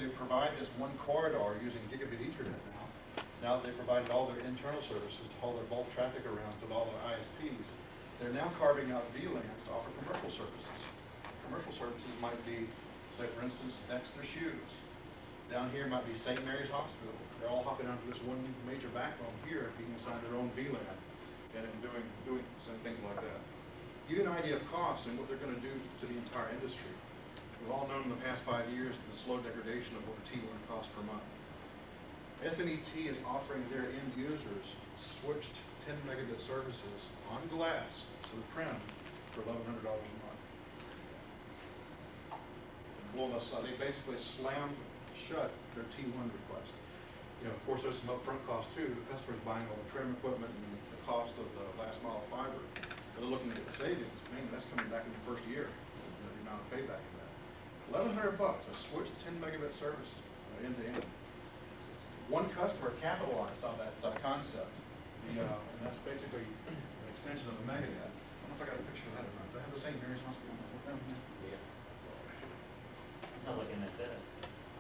they provide this one corridor using gigabit Ethernet now. Now that they've provided all their internal services to haul their bulk traffic around to all the ISPs, they're now carving out VLANs to offer commercial services. Commercial services might be, say for instance, Dexter Shoes. Down here might be St. Mary's Hospital. They're all hopping onto this one major backbone here, being assigned their own VLAN and doing some things like that. Give you an idea of cost and what they're going to do to the entire industry. We've all known in the past 5 years the slow degradation of what a T1 costs per month. SNET is offering their end users switched 10 megabit services on glass to the prem for $1,100 a month. They basically slammed shut their T1 request. You know, of course, there's some upfront costs too. The customer's buying all the trim equipment and the cost of the last mile of fiber. But they're looking at the savings. Man, that's coming back in the first year. The amount of payback in that. $1,100 a switched 10 megabit service end to end. One customer capitalized on that concept. And that's basically an extension of the MegaNet. I don't know if I got a picture of that or not. Do I have the St. Mary's Hospital down here? Yeah. It's not looking at that.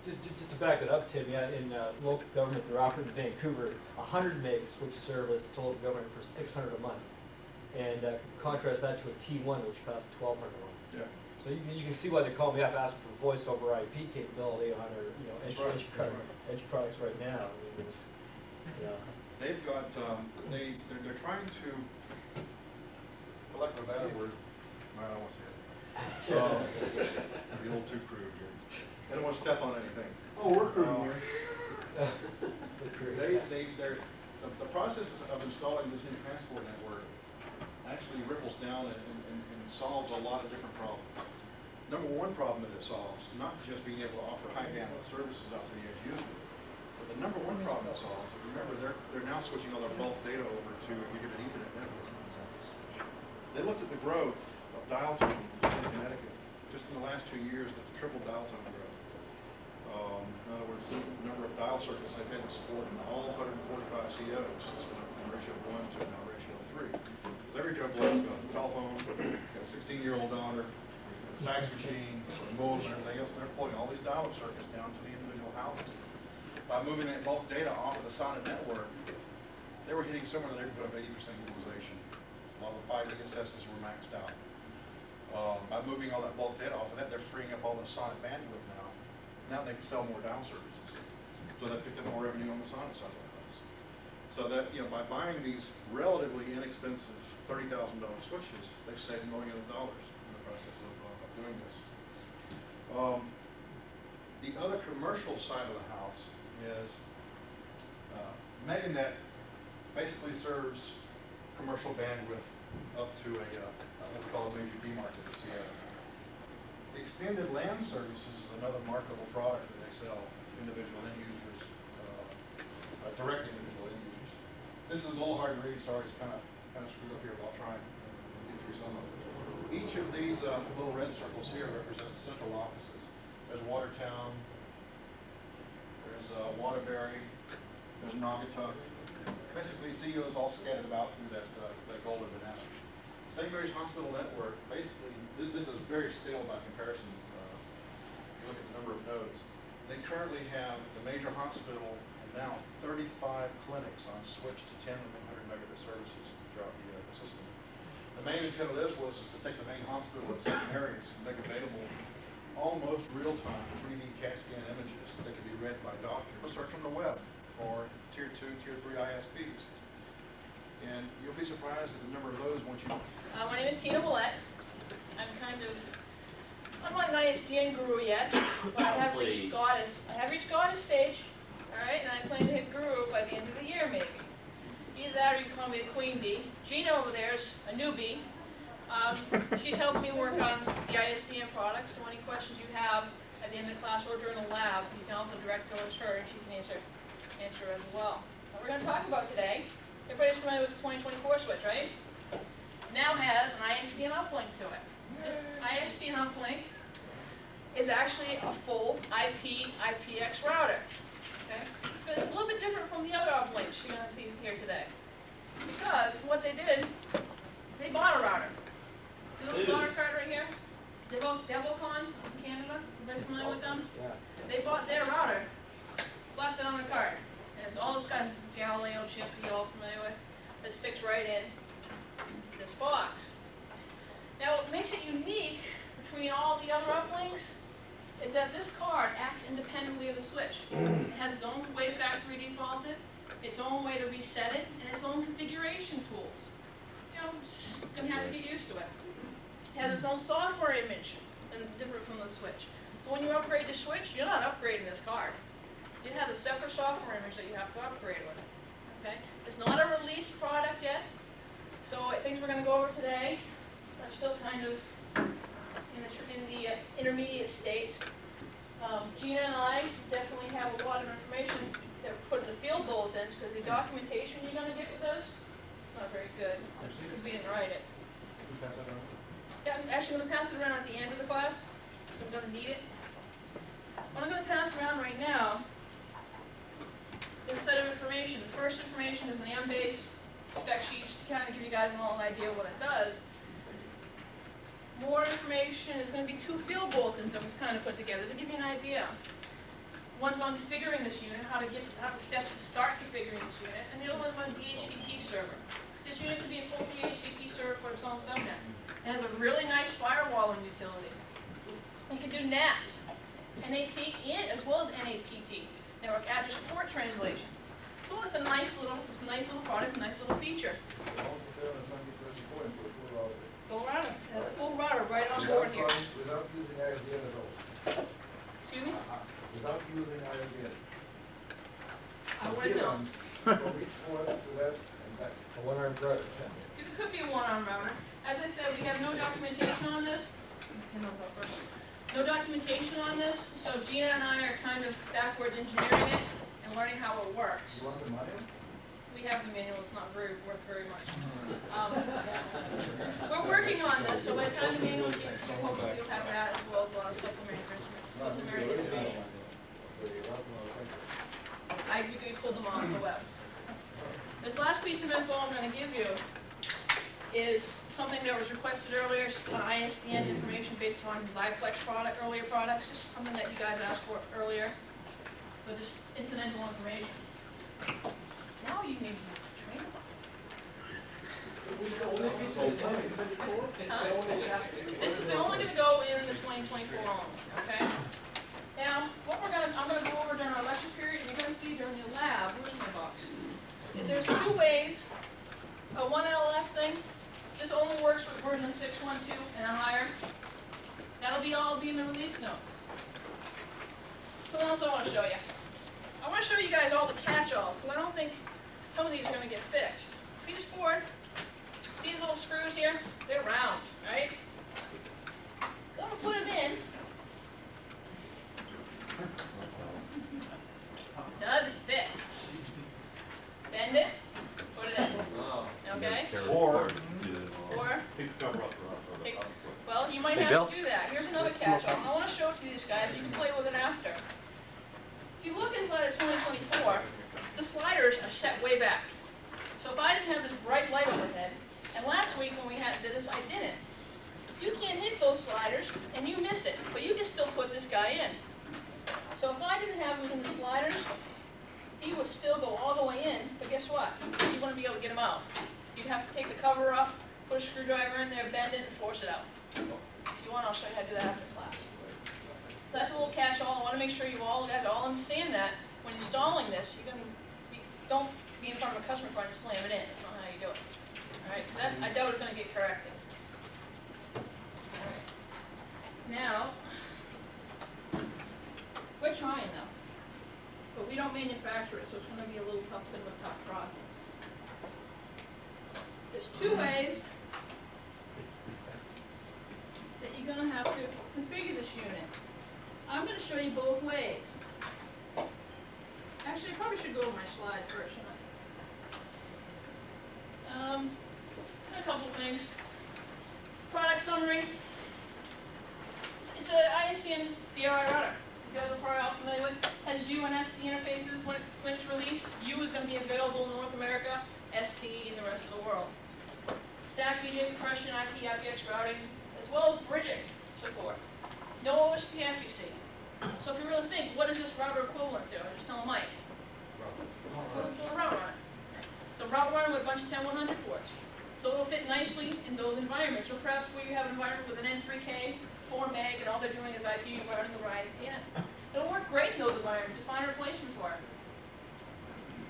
Just to back it up, Tim, yeah, in local government, they're offering in Vancouver 100 meg switch service to local government for $600 a month. And contrast that to a T1, which costs $1,200 a month. Yeah. So you can see why they call me up asking for voice over IP capability on their edge products right now. I mean, it's, They've got they're trying to, for lack of a better word, I don't want to say it. I'd be a little too crude here. I don't want to step on anything. Oh, we're crude here. The process of installing this new transport network actually ripples down and solves a lot of different problems. Number one problem that it solves, not just being able to offer high bandwidth services out to the edge user, but the number one problem it solves is, remember, they're now switching all their bulk data over to gigabit Ethernet networks. They looked at the growth of dial tone in Connecticut. Just in the last 2 years, that's triple dial tone growth. In other words, the number of dial circuits they've had to support in all 145 COs has gone from a ratio of 1 to now a ratio of 3. Because every Joe Blow's got a telephone, got a 16-year-old daughter, a fax machine, some moles and everything else, and they're pulling all these dial circuits down to the individual houses. By moving that bulk data off of the SONET network, they were hitting somewhere in the neighborhood of 80% utilization. A lot of the 5 ESSs were maxed out. By moving all that bulk data off of that, they're freeing up all the SONET bandwidth now. Now they can sell more dial services. So they picked up more revenue on the SONET side of the house. So that, by buying these relatively inexpensive $30,000 switches, they've saved millions of dollars in the process of doing this. The other commercial side of the house is MegaNet basically serves commercial bandwidth up to what we call a major B market in Seattle. Extended LAN services is another marketable product that they sell individual end users, direct individual end users. This is a little hard to read, sorry, it's kind of screwed up here, but I'll try and get through some of it. Each of these little red circles here represents central offices. There's Watertown, there's Waterbury, there's Naugatuck. Basically, CEOs all scattered about through that golden banana. St. Mary's Hospital network, basically, this is very stale by comparison. If you look at the number of nodes. They currently have the major hospital and now 35 clinics on switch to 10 and 100 megabit services throughout the system. The main intent of this was to take the main hospital at St. Mary's and make available almost real-time 3D CAT scan images that can be read by doctors. Search on the web for Tier 2, Tier 3 ISPs. And you'll be surprised at the number of those once you... My name is Tina Willett. I'm not an ISDN guru yet, but I have reached goddess stage, all right, and I plan to hit guru by the end of the year, maybe. Either that or you can call me a queen bee. Gina over there is a newbie. She's helping me work on the ISDN products, so any questions you have at the end of the class or during the lab, you can also direct towards her, and she can answer as well. What we're going to talk about today, everybody's familiar with the 2024 switch, right? Now has an ISDN uplink to it. This ISDN uplink is actually a full IPX router. Okay? So it's a little bit different from the other uplinks you're going to see here today. Because what they did, they bought a router. See the router card right here? Devilcon in Canada. Everybody familiar with them? Yeah. They bought their router. chip that you're all familiar with, that sticks right in this box. Now, what makes it unique between all the other uplinks is that this card acts independently of the switch. It has its own way factory defaulted, its own way to reset it, and its own configuration tools. You know, just gonna have to get used to it. It has its own software image, and different from the switch. So when you upgrade the switch, you're not upgrading this card. It has a separate software image that you have to upgrade with. Okay? It's not a released product yet, so things we're gonna go over today are still kind of in the intermediate state. Gina and I definitely have a lot of information that we're putting in the field bulletins, because the documentation you're gonna get with us, it's not very good, because we didn't write it. Yeah, I'm actually gonna pass it around at the end of the class, so I'm gonna need it. What I'm gonna pass around right now is a set of information. The first information is an NBase spec sheet, just to kind of give you guys all an idea of what it does. More information is going to be 2 field bulletins that we've kind of put together to give you an idea. One's on configuring this unit, how the steps to start configuring this unit, and the other one's on DHCP server. This unit could be a full DHCP server for its own subnet. It has a really nice firewalling utility. It can do NAT, NAT, and as well as NAPT, Network Address Port Translation. So it's a nice little product, a nice little feature. Full router. Full router right on board here. Without using ISDN at all. Excuse me? Without using ISDN. I wouldn't know. From each port to that and back. A one-armed router, It could be a one-arm router. As I said, we have no documentation on this. Turn those up first. No documentation on this, so Gina and I are kind of backwards engineering it and learning how it works. You want the money? We have the manual, it's not worth very much. We're working on this, so by the time the manual gets to you, hopefully you'll have that as well as a lot of supplementary information. You can pull them off the web. This last piece of info I'm going to give you is something that was requested earlier, an ISDN information based on Xyplex earlier products, just something that you guys asked for earlier. So just incidental information. Now you may be trained. This is only going to go in the 2024 only, okay? Now, I'm going to go over during our lecture period, and you're going to see during your lab, where's the box? Is there's 2 ways, one LS thing, this only works with version 6.12 and higher. That'll all be in the release notes. Something else I want to show you. I want to show you guys all the catch-alls, because I don't think some of these are going to get fixed. See this board? These little screws here? They're round, right? I'm going to put them in. Doesn't fit. Bend it, put it in. Okay? Or well, you might have to do that. Here's another catch-all. I want to show it to these guys. You can play with it after. If you look inside of 2024, the sliders are set way back. So if I didn't have this bright light overhead, and last week when we did this, I didn't. You can't hit those sliders, and you miss it, but you can still put this guy in. So if I didn't have him in the sliders, he would still go all the way in, but guess what? You wouldn't be able to get him out. You'd have to take the cover off, put a screwdriver in there, bend it, and force it out. If you want, I'll show you how to do that after class. So that's a little catch-all. I want to make sure you guys all understand that when installing this, don't be in front of a customer trying to slam it in. That's not how you do it. All right? Because I doubt it's going to get corrected. All right. Now, we're trying though, but we don't manufacture it, so it's going to be a bit of a tough process. There's 2 ways that you're going to have to configure this unit. I'm going to show you both ways. Actually, I probably should go over my slide first, shouldn't I? A couple things. Product summary. It's an ISDN DRI router. You guys are probably all familiar with. Has U and ST interfaces. When it's released, U is going to be available in North America, ST in the rest of the world. Stack VJ compression, IP, IPX routing, as well as bridging support. No OSP FPC. So if you really think, what is this router equivalent to? I just tell Mike. Equivalent to a router on it. partner with a bunch of 10-100 ports. So it'll fit nicely in those environments. Or perhaps where you have an environment with an N3K, 4 meg, and all they're doing is IP running over ISDN. It'll work great in those environments. Find a replacement for it.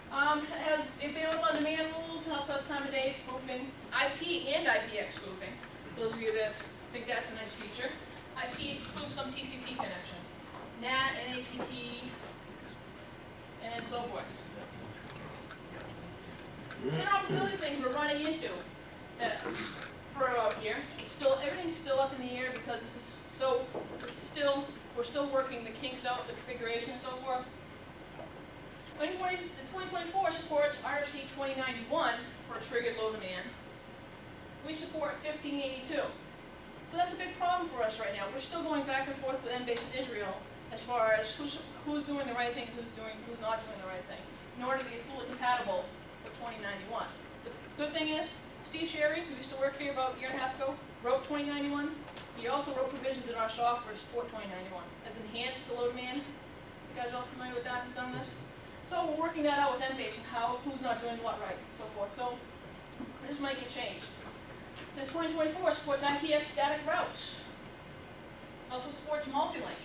It has available on-demand rules, and also has time of day spoofing, IP and IPX spoofing. For those of you that think that's a nice feature. IP excludes some TCP connections. NAT, NATT, and so forth. Interoperability things we're running into that for out here. Everything's still up in the air because we're still working the kinks out, the configuration and so forth. The 2024 supports RFC 2091 for triggered low demand. We support 1582. So that's a big problem for us right now. We're still going back and forth with NBase in Israel as far as who's doing the right thing, who's not doing the right thing, in order to be fully compatible with 2091. The good thing is, Steve Sherry, who used to work here about a year and a half ago, wrote 2091. He also wrote provisions in our software to support 2091. Has enhanced the low demand. You guys all familiar with that and done this? So we're working that out with NBase and who's not doing what right, so forth. So this might get changed. This 2024 supports IPX static routes. Also supports multi-link.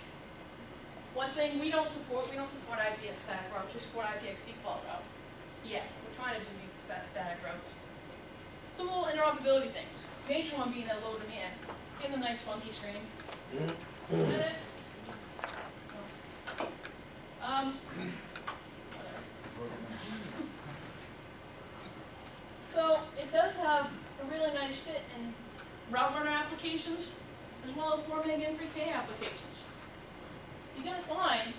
One thing we don't support IPX static routes. We support IPX default route. Yeah, we're trying to do these static routes. Some little interoperability things. Major one being that low demand. Here's a nice funky screen. Is that it? So it does have a really nice fit in route runner applications as well as 4 meg N3K applications. You're going to find,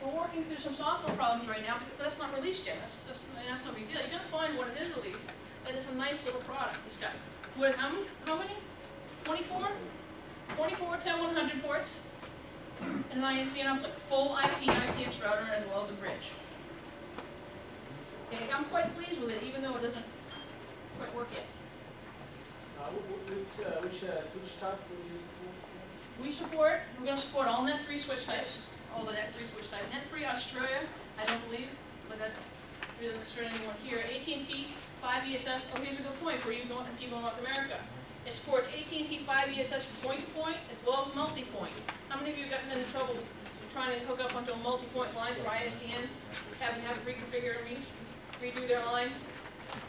we're working through some software problems right now, but that's not released yet. That's no big deal. You're going to find when it is released that it's a nice little product, this guy. With how many? 24? 24 10-100 ports, and an ISDN up like full IP IPX router as well as a bridge. Okay, I'm quite pleased with it, even though it doesn't quite work yet. Which switch type do you We're support? going to support all Net3 switch types, all the Net3 switch types. Net3 Australia, I don't believe, but that really doesn't concern anyone here. AT&T 5ESS, oh, here's a good point for you people in North America. It supports AT&T 5ESS point-to-point as well as multi-point. How many of you have gotten into trouble trying to hook up onto a multi-point line for ISDN, having to reconfigure and redo their line?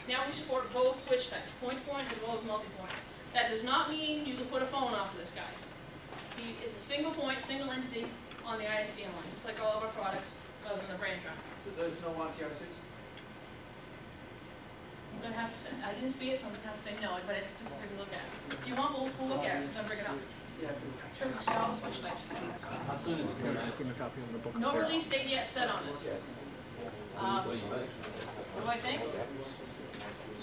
Now we support both switch types, point-to-point as well as multi-point. That does not mean you can put a phone off of this guy. He is a single point, single entity on the ISDN line, just like all of our products, other than the branch run. So there's no one TR6? I'm going to have to say, I didn't see it, so I'm going to have to say no, but it's specific to look at. If you want, we'll look at it, I'm going to bring it up. Yeah. Sure, we'll see all the switch types. How soon is it coming out? No release date yet set on this. What do I think?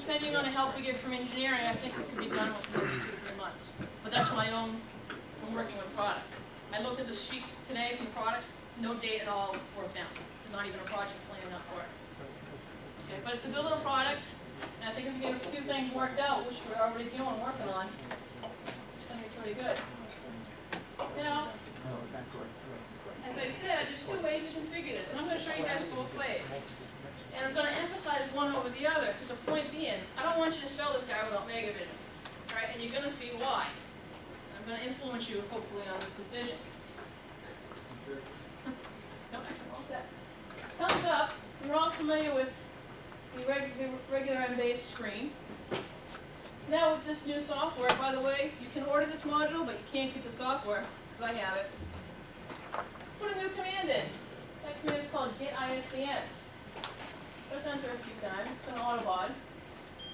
Depending on the help we get from engineering, I think it could be done within 2 to 3 months. But that's my own, from working with product. I looked at the sheet today from products, no date at all worked out. There's not even a project plan up for it. Okay, but it's a good little product, and I think if we get a few things worked out, which we're already doing, working on, it's going to be pretty good. Now, as I said, there's 2 ways to configure this, and I'm going to show you guys both ways. And I'm going to emphasize one over the other, because the point being, I don't want you to sell this guy without Megavision. All right, and you're going to see why. I'm going to influence you, hopefully, on this decision. No, actually, we're all set. Thumbs up, you're all familiar with the regular NBase screen. Now with this new software, by the way, you can order this module, but you can't get the software, because I have it. Put a new command in. That command is called get ISDN. Press enter a few times, it's going to autobod.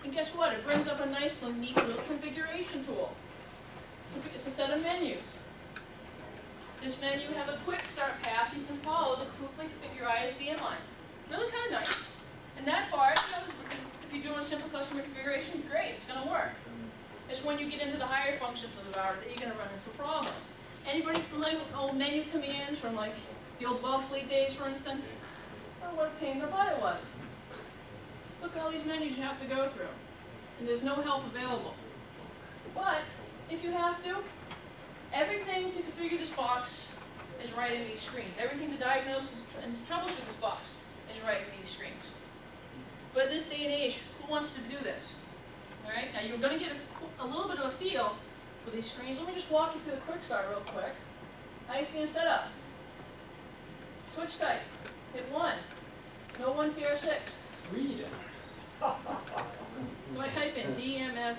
And guess what? It brings up a nice, neat little configuration tool. It's a set of menus. This menu has a quick start path you can follow to quickly configure ISDN line. Really kind of nice. And that part, if you're doing simple customer configuration, great, it's going to work. It's when you get into the higher functions of the router that you're going to run into problems. Anybody familiar with old menu commands from like the old Wellfleet days, for instance? Oh, what a pain in the butt it was. Look at all these menus you have to go through. And there's no help available. But, if you have to, everything to configure this box is right in these screens. Everything to diagnose and troubleshoot this box is right in these screens. But in this day and age, who wants to do this. All right, now you're gonna get a little bit of a feel for these screens. Let me just walk you through the quick start real quick. ISDN setup. Switch type. Hit 1. No 1 TR6. Sweden. So I type in DMS-100.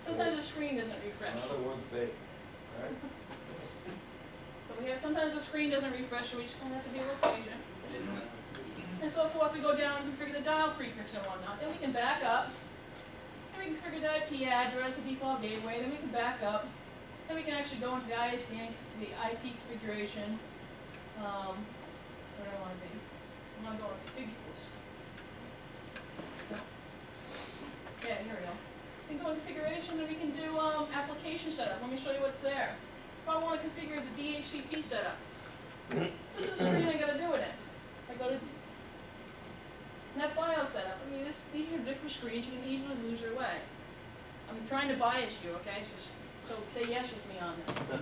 Sometimes the screen doesn't refresh. Another one's big, right? So we have, sometimes the screen doesn't refresh, so we just kind of have to be a little patient. And so forth, we go down and configure the dial prefix and whatnot. Then we can back up. Then we can configure the IP address, the default gateway. Then we can back up. Then we can actually go into the ISDN, the IP configuration. Where do I want to be? I want to go into config tools. Yeah, here we go. We can go in configuration and we can do application setup. Let me show you what's there. If I want to configure the DHCP setup, this is the screen I got to do it in. I go to NetBIOS setup. I mean, these are different screens. You can easily lose your way. I'm trying to bias you, okay? So say yes with me on this.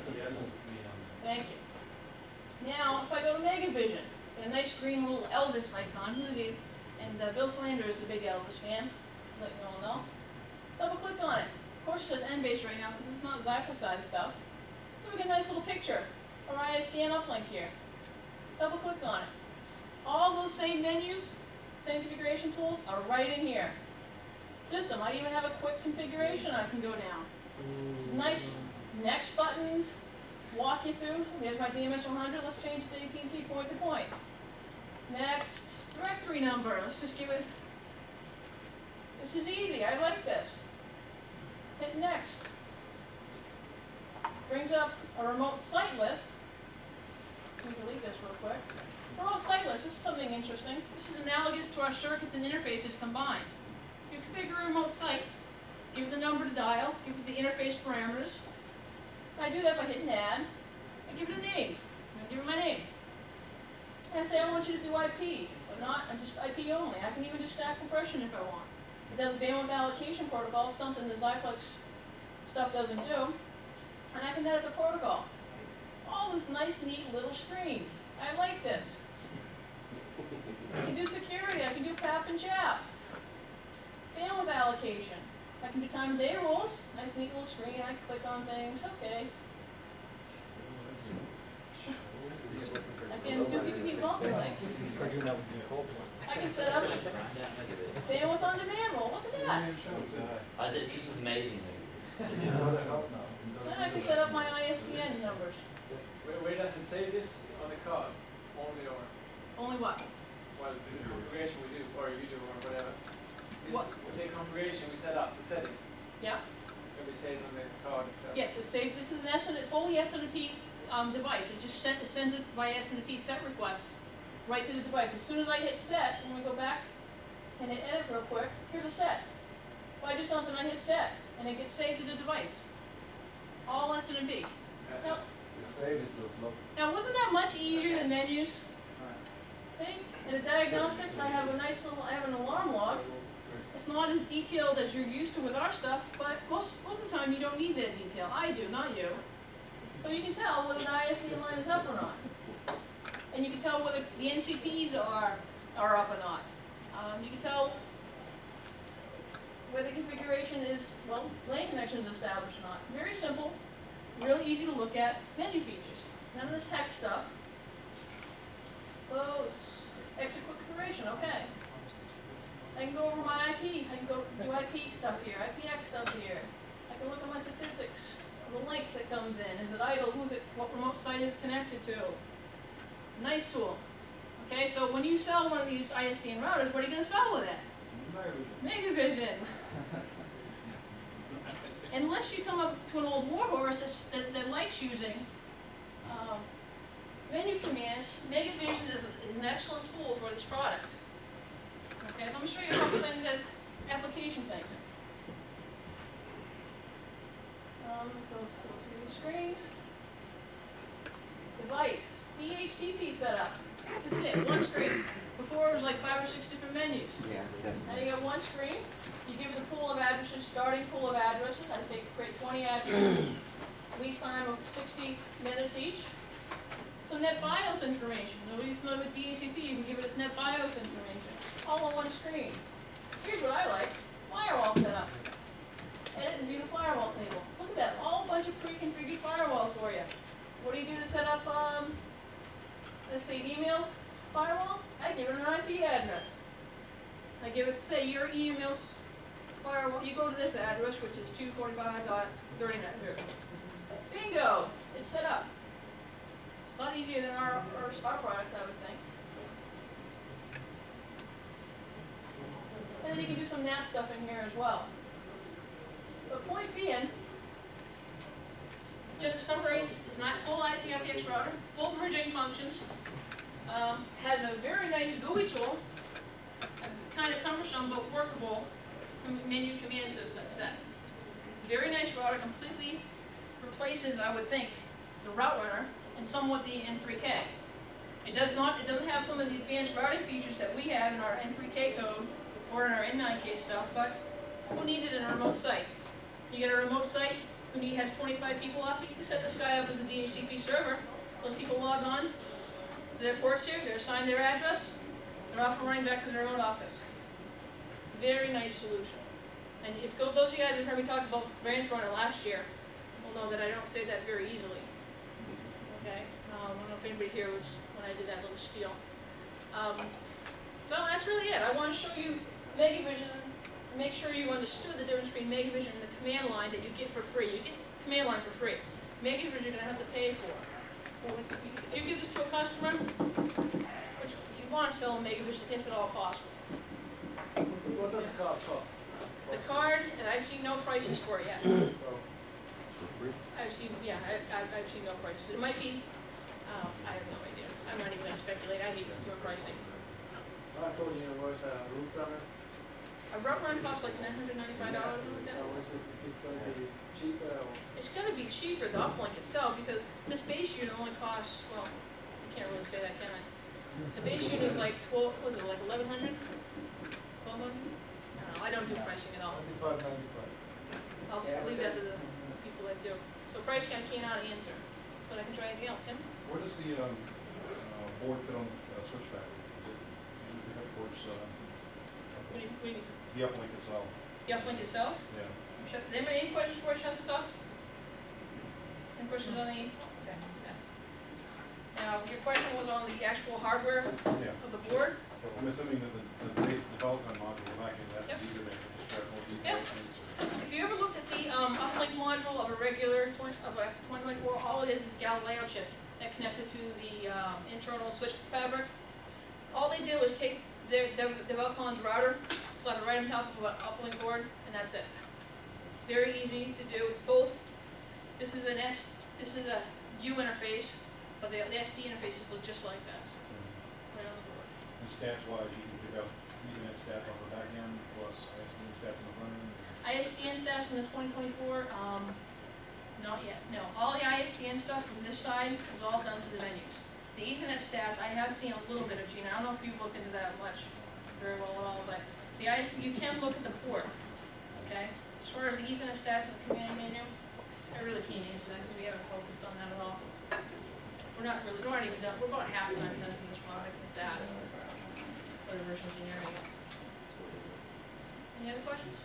Thank you. Now, if I go to Megavision, a nice green little Elvis icon. Who's he? And Bill Slander is a big Elvis fan. Let you all know. Double click on it. Of course, it says NBase right now because this is not Xyplex stuff. Then we get a nice little picture of our ISDN uplink here. Double click on it. All those same menus, same configuration tools are right in here. System, I even have a quick configuration I can go down. It's nice next buttons, walk you through. There's my DMS 100. Let's change it to AT&T point to point. Next, directory number. Let's just give it. This is easy. I like this. Hit next. Brings up a remote site list. Let me delete this real quick. Remote site list. This is something interesting. This is analogous to our circuits and interfaces combined. You configure a remote site, give it the number to dial, give it the interface parameters. I do that by hitting add. I give it a name. I give it my name. And I say I want you to do IP, but not just IP only. I can even do stack compression if I want. It does bandwidth allocation protocol, something the Xyplex stuff doesn't do. And I can edit the protocol. All these nice, neat little screens. I like this. I can do security. I can do PAP and CHAP. Bandwidth allocation. I can do time and data rules. Nice, neat little screen. I can click on things. Okay. I can do PPP multi-link. I can set up bandwidth on demand rule. Look at that. This is amazing. Then I can set up my ISDN numbers. Where does it say this on the card? Only or, Only what? well, the configuration we do, or you do, or whatever. This, What? the configuration we set up, the settings. Yeah. It's going to be saved on the card itself. Yes, it's saved. This is an fully SNMP device. It just sends it by SNMP set request right to the device. As soon as I hit set, I'm going to go back and hit edit real quick. Here's a set. If I do something, I hit set, and it gets saved to the device. All SNMP. Now, The save is to look. now, wasn't that much easier than menus? Alright. Okay? In the diagnostics, I have an alarm log. It's not as detailed as you're used to with our stuff, but most of the time you don't need that detail. I do, not you. So you can tell whether the ISDN line is up or not. And you can tell whether the NCPs are up or not. You can tell whether configuration is, well, LAN connection is established or not. Very simple, really easy to look at. Menu features. None of this hex stuff. Close. Exit quick configuration, okay. I can go over my IP. I can go do IP stuff here, IPX stuff here. I can look at my statistics. The link that comes in. Is it idle? Who's it? What remote site is connected to? Nice tool. Okay, so when you sell one of these ISDN routers, what are you going to sell with it? Megavision. Unless you come up to an old warhorse that likes using menu commands, Megavision is an excellent tool for this product. Okay, let me show you a couple things as application things. Go through the screens. Device, DHCP setup. This is it, one screen. Before it was like 5 or 6 different menus. Yeah, that's Now you got one screen. You give it a pool of addresses, starting pool of addresses. I'd say create 20 addresses. Least time of 60 minutes each. So some net BIOS information. Nobody's familiar with DHCP, you can give it its net BIOS information, all on one screen. Here's what I like, firewall setup. Edit and view the firewall table. Look at that, all a bunch of pre-configured firewalls for you. What do you do to set up, let's say, email firewall? I give it an IP address. I give it, say, your email's firewall. You go to this address, which is 245.30net here. Bingo! It's set up. It's a lot easier than our products, I would think. And then you can do some NAT stuff in here as well. But point being, submarines is not full IP/IPX router, full bridging functions, has a very nice GUI tool, kind of cumbersome but workable menu command system set. Very nice router, completely replaces, I would think, the route runner and somewhat the N3K. It doesn't have some of the advanced routing features that we have in our N3K code or in our N9K stuff, but who needs it in a remote site? You get a remote site, who has 25 people up, you can set this guy up as a DHCP server. Those people log on to their ports here, they're assigned their address, they're off and running back to their own office. Very nice solution. And if those of you guys who heard me talk about branch runner last year will know that I don't say that very easily. Okay? I don't know if anybody here was when I did that little spiel. Well, that's really it. I want to show you Megavision, make sure you understood the difference between Megavision and the command line that you get for free. You get command line for free. Megavision you're going to have to pay for. So if you give this to a customer, which you want to sell a Megavision if at all possible. What does the card cost? The card, and I've seen no prices for it yet. So, I've seen no prices. It might be, I have no idea. I'm not even going to speculate. I hate doing pricing. I told you it was a root runner. A route run costs like $995 or something like that. So it's going to be cheaper or? It's going to be cheaper, the uplink itself, because this base unit only costs, well, I can't really say that, can I? The base unit is like 12, was it like 1,100? 1,200? I don't do pricing at all. $95.95. I'll leave that to the people that do. So price I cannot answer, but I can try anything else, Tim? Where does the board fit on the switch factory? Is it usually pick up towards What do you mean? the uplink itself? The uplink itself? Yeah. Any questions before I shut this off? Any questions on the? Okay. Yeah. Now, your question was on the actual hardware Yeah. of the board? I'm assuming that the base development module, we're not getting that Yep. user manual, just try more Yep. detail. If you ever looked at the uplink module of a regular 2024, all it is Galileo chip that connects it to the internal switch fabric. All they do is take their Develcon's router, slide it right on top of an uplink board, and that's it. Very easy to do. Both. This is a U interface, but the ST interfaces look just like this. Right on the board. And stats-wise, you can pick up Ethernet stats off the back end, plus ISDN stats on the front end. ISDN stats in the 2024, not yet, no. All the ISDN stuff from this side is all done to the menus. The Ethernet stats, I have seen a little bit of, Gina. I don't know if you've looked into that much, very well at all, but the you can look at the port, okay? As far as the Ethernet stats in the command menu, I really can't answer that because we haven't focused on that at all. We're not even done. We're about half done testing each product with that. For reverse engineering it. Any other questions?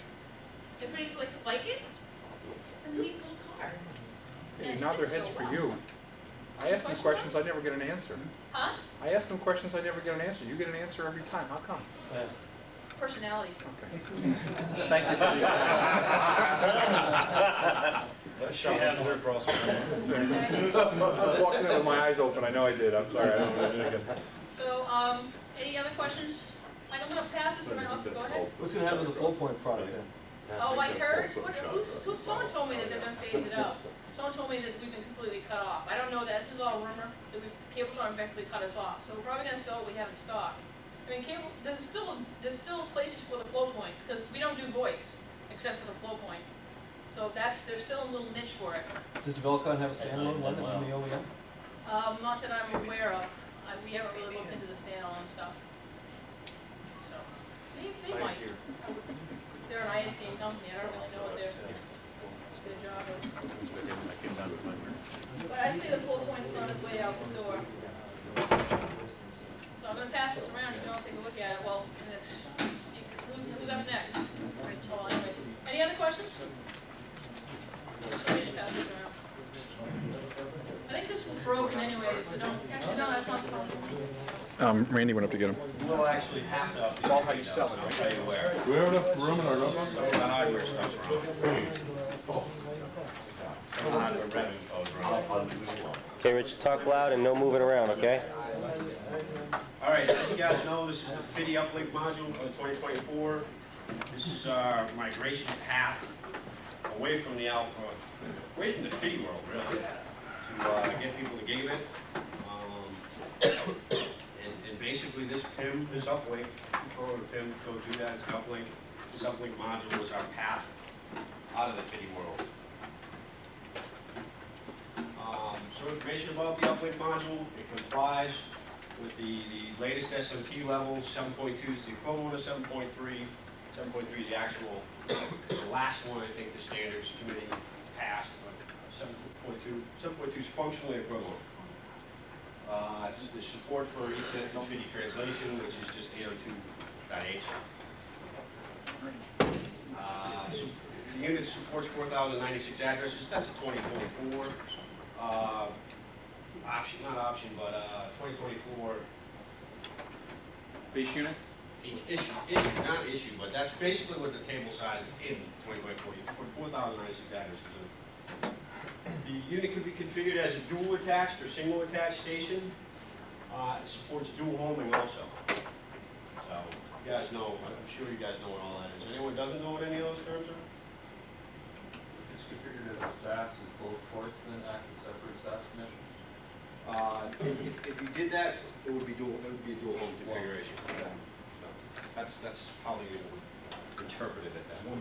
Everybody like it? It's a neat little card. And it Nod their fits heads so for well. you. I ask them questions, I never get an answer. Huh? I ask them questions, I never get an answer. You get an answer every time. How come? Personality. Okay. Thank you. That shot went clear across. Okay. I was walking in with my eyes open. I know I did. I'm sorry. I don't know what I did again. So, any other questions? Mike, I'm gonna pass this around. Go ahead. What's going to happen to the Flowpoint product then? Oh, I heard, someone told me that they're gonna phase it out. Someone told me that we've been completely cut off. I don't know that, this is all rumor, that Cabletron eventually cut us off. So we're probably gonna sell what we have in stock. I mean, there's still places for the flow point, because we don't do voice, except for the flow point. So there's still a little niche for it. Does Develcon have a standalone one that we only have? Not that I'm aware of. We haven't really looked into the standalone stuff. So, they might. They're an ISDN company, I don't really know what their job is. But I say the flow point is on its way out the door. gonna pass this around, if you don't take a look at it, well, and it's, who's up next? Oh, anyways, any other questions? Sorry to pass this around. I think this is broken anyways, so don't, actually, no, that's not possible. Randy went up to get him. We'll actually have to. It's all how you sell it. I'll tell you where. Do we have enough room in our notebook? Some of the hardware stuff's wrong. Some of the hardware revenue code's wrong. Okay, Rich, talk loud and no moving around, okay? All right, as you guys know, this is the FIDI uplink module for 2024. This is our migration path away from the alpha, away from the FIDI world, really, to get people to gigabit. And basically this PIM, this uplink, control the PIM, go do that, it's an uplink. This uplink module is our path out of the FIDI world. So information about the uplink module, it complies with the latest SMT level. 7.2 is the equivalent of 7.3. 7.3 is the actual, the last one I think the standards committee passed, but 7.2 is functionally equivalent. The support for Ethernet to FIDI translation, which is just 802.h. So the unit supports 4,096 addresses. That's a 2024 option, not option, but 2024 Base unit? issue, not issue, but that's basically what the table size in 2024. You put 4,096 addresses in. The unit can be configured as a dual attached or single attached station. It supports dual homing also. So you guys know, I'm sure you guys know what all that is. Anyone doesn't know what any of those terms are? It's configured as a SAS with both ports, then act as separate SAS connections. If you did that, it would be dual. It would be a dual home configuration. So that's how the unit would interpret it at that point.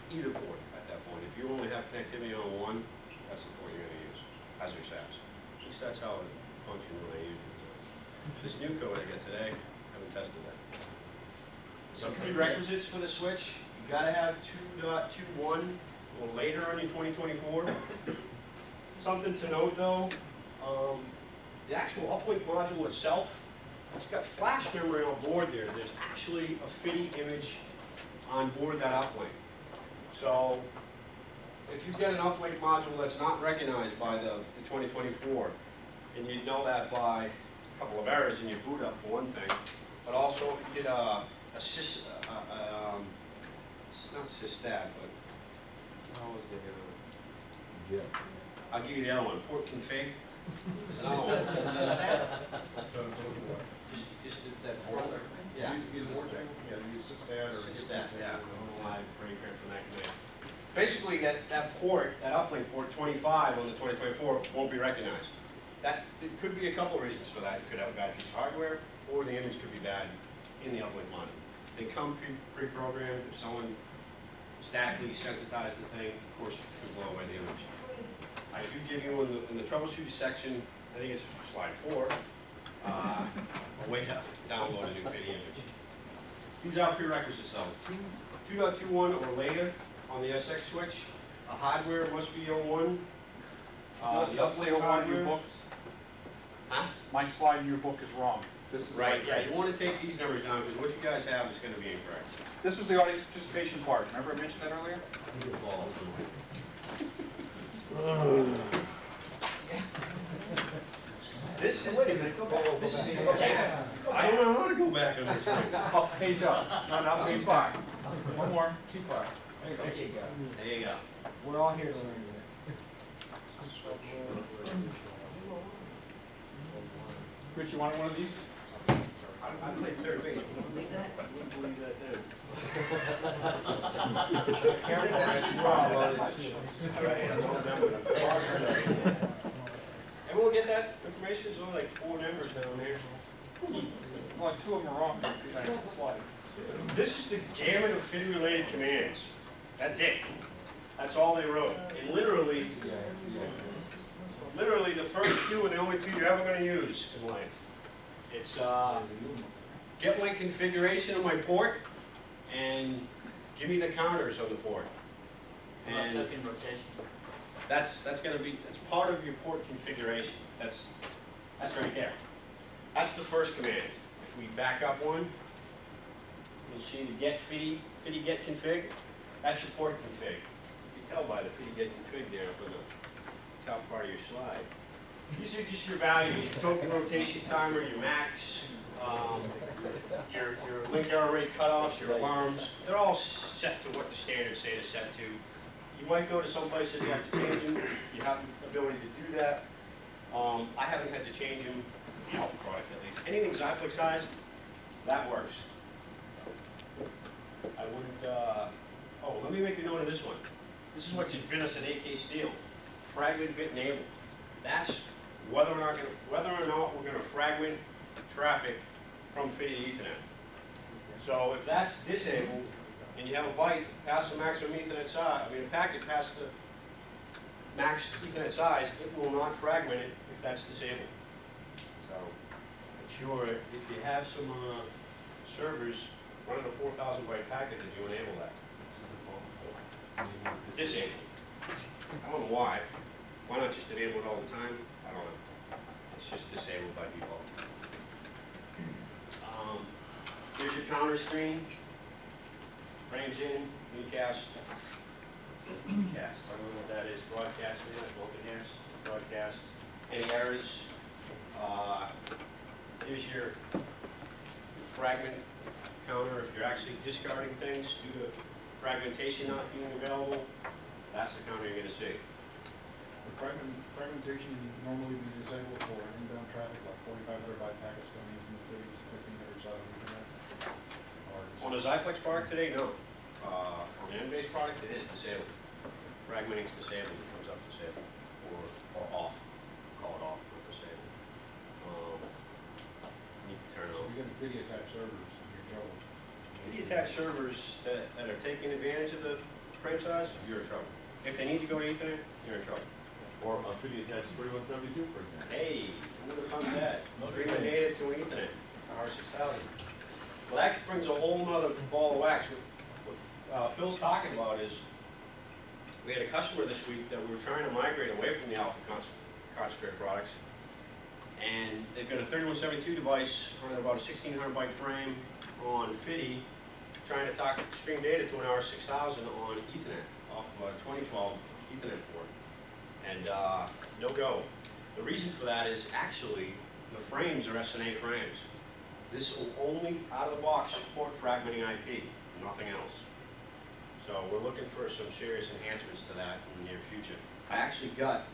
Either port at that point. If you only have connectivity on one, that's the port you're going to use as your SAS. At least that's how it functions when I use it. This new code I get today, I haven't tested that. Some prerequisites for the switch: you got to have 2.21 or later on your 2024. Something to note though, the actual uplink module itself, it's got flash memory on board there. There's actually a FIDI image on board that uplink. So if you get an uplink module that's not recognized by the 2024, and you know that by a couple of errors in your boot up for one thing, but also if you get it's not systat, but how was the I'll give you the other one, port config. There's another one. Systat? Just that folder. Yeah. Use Vortex, use Systat or. Systat, yeah. Live break from that command. Basically, that port, that uplink port 25 on the 2024 won't be recognized. It could be a couple of reasons for that. It could have a bad piece of hardware, or the image could be bad in the uplink module. They come pre-programmed. If someone statically sensitized the thing, of course, it could blow away the image. I do give you in the troubleshooting section, I think it's slide 4, a way to download a new FIDI image. These are prerequisites though. 2.21 or later on the SX switch. A hardware must be 01. Doesn't say 01 in your books. Huh? My slide in your book is wrong. This is Right, yeah, you want to take these numbers down because what you guys have is going to be incorrect. This is the audience participation part. Remember I mentioned that earlier? This is the, I don't know how to go back on this thing. Oh, page up. No, page back. One more. Too far. There you go. There you go. We're all here to learn. Rich, you wanted one of these? I'm like third base. Everyone get that information? There's only like 4 numbers down there. Well, 2 of them are wrong. Slide. This is the gamut of FIDI-related commands. That's it. That's all they wrote. And literally the first 2 and the only 2 you're ever going to use in life. It's get my configuration of my port and give me the counters on the port. And in rotation. that's going to be, that's part of your port configuration. That's That's right there. That's the first command. If we back up one, you'll see the get fitty get config. That's your port config. You can tell by the fitty get config there up in the top part of your slide. These are just your values, your token rotation timer, your max, your link error rate cutoffs, your alarms. They're all set to what the standards say to set to. You might go to some places you have to change them. You have the ability to do that. I haven't had to change them, the Alpha product at least. Anything Xyplex size, that works. I wouldn't, oh, let me make a note of this one. This is what just been us at AK Steel. Fragment bit enabled. That's whether or not we're going to fragment traffic from FIDI to Ethernet. So if that's disabled, and you have a byte past the maximum Ethernet size, a packet past the max Ethernet size, it will not fragment it if that's disabled. So make sure if you have some servers running a 4,000 byte packet that you enable that. Disable. I don't know why. Why not just enable it all the time? I don't know. It's just disabled by default. Here's your counter screen. Frames in, unicast. Unicast. I don't know what that is. Broadcast, multicast, broadcast. Any errors? Here's your fragment counter. If you're actually discarding things due to fragmentation not being available, that's the counter you're going to see. Fragmentation normally be disabled for inbound traffic, like 4,500 byte packets going in from the city, 1,500 out of the internet. On the Xyplex product today, no. On the NBase product, it is disabled. Fragmenting is disabled, it comes up disabled, or off. Call it off, not disabled. Need to turn it So on. you get video type servers, you're in trouble. If you attach servers that are taking advantage of the frame size, you're in trouble. If they need to go to Ethernet, you're in trouble. Or a city attached 3172, for example. Hey, who would have thought that? Streaming data to an Ethernet, R6000. Well, that brings a whole nother ball of wax. What Phil's talking about is, we had a customer this week that we were trying to migrate away from the Alpha concentrate products. And they've got a 3172 device running about a 1600 byte frame on FIDI, trying to talk stream data to an R6000 on Ethernet off of a 2012 Ethernet port. And no go. The reason for that is actually the frames are SNA frames. This will only, out of the box, support fragmenting IP, nothing else. So we're looking for some serious enhancements to that in the near future. I actually got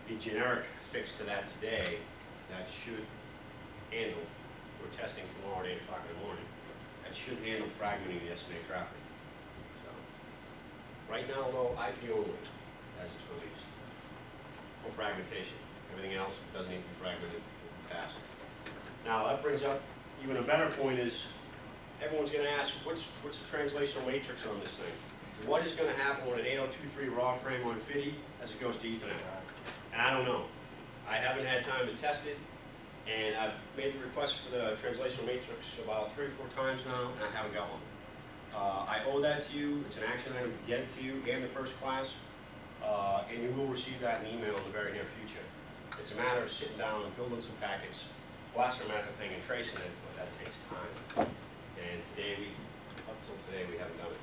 the generic fix to that today that should handle, we're testing tomorrow at 8 o'clock in the morning, that should handle fragmenting the SNA traffic. So, right now though, IP only as it's released. No fragmentation. Everything else doesn't need to be fragmented in the past. Now that brings up even a better point is, everyone's going to ask, what's the translational matrix on this thing? What is going to happen with an 8023 raw frame on FIDI as it goes to Ethernet? And I don't know. I haven't had time to test it, and I've made the request for the translational matrix about 3 or 4 times now, and I haven't got one. I owe that to you. It's an action item to get it to you and the first class, and you will receive that in email in the very near future. It's a matter of sitting down and building some packets, blasting at the thing and tracing it, but that takes time. And today, up till today, we haven't done it.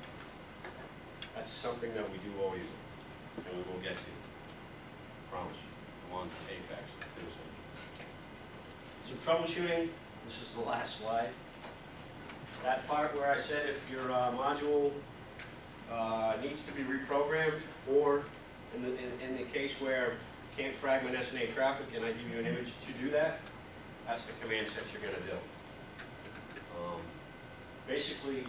That's something that we do owe you, and we will get to. Promise. Come on, Apex. Some troubleshooting. This is the last slide. That part where I said if your module needs to be reprogrammed, or in the case where you can't fragment SNA traffic, and I give you an image to do that, that's the command set you're going to do. Basically,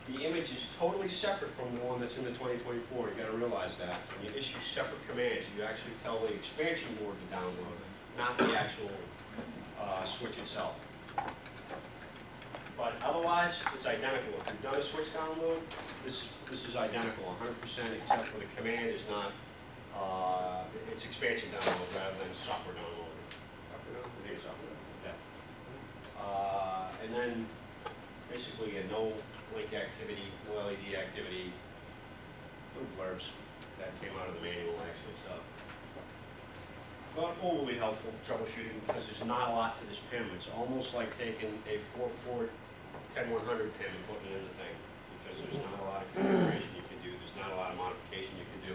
the image is totally separate from the one that's in the 2024. You've got to realize that. When you issue separate commands, you actually tell the expansion board to download it, not the actual switch itself. But otherwise, it's identical. If you've done a switch download, this is identical, 100%, except for the command is not, it's expansion download rather than software download. And then basically a no link activity, no LED activity, little blurbs that came out of the manual actually. So not overly helpful troubleshooting because there's not a lot to this PIM. It's almost like taking a 4-port 10100 PIM and putting it in the thing, because there's not a lot of configuration you can do, there's not a lot of modification you can do.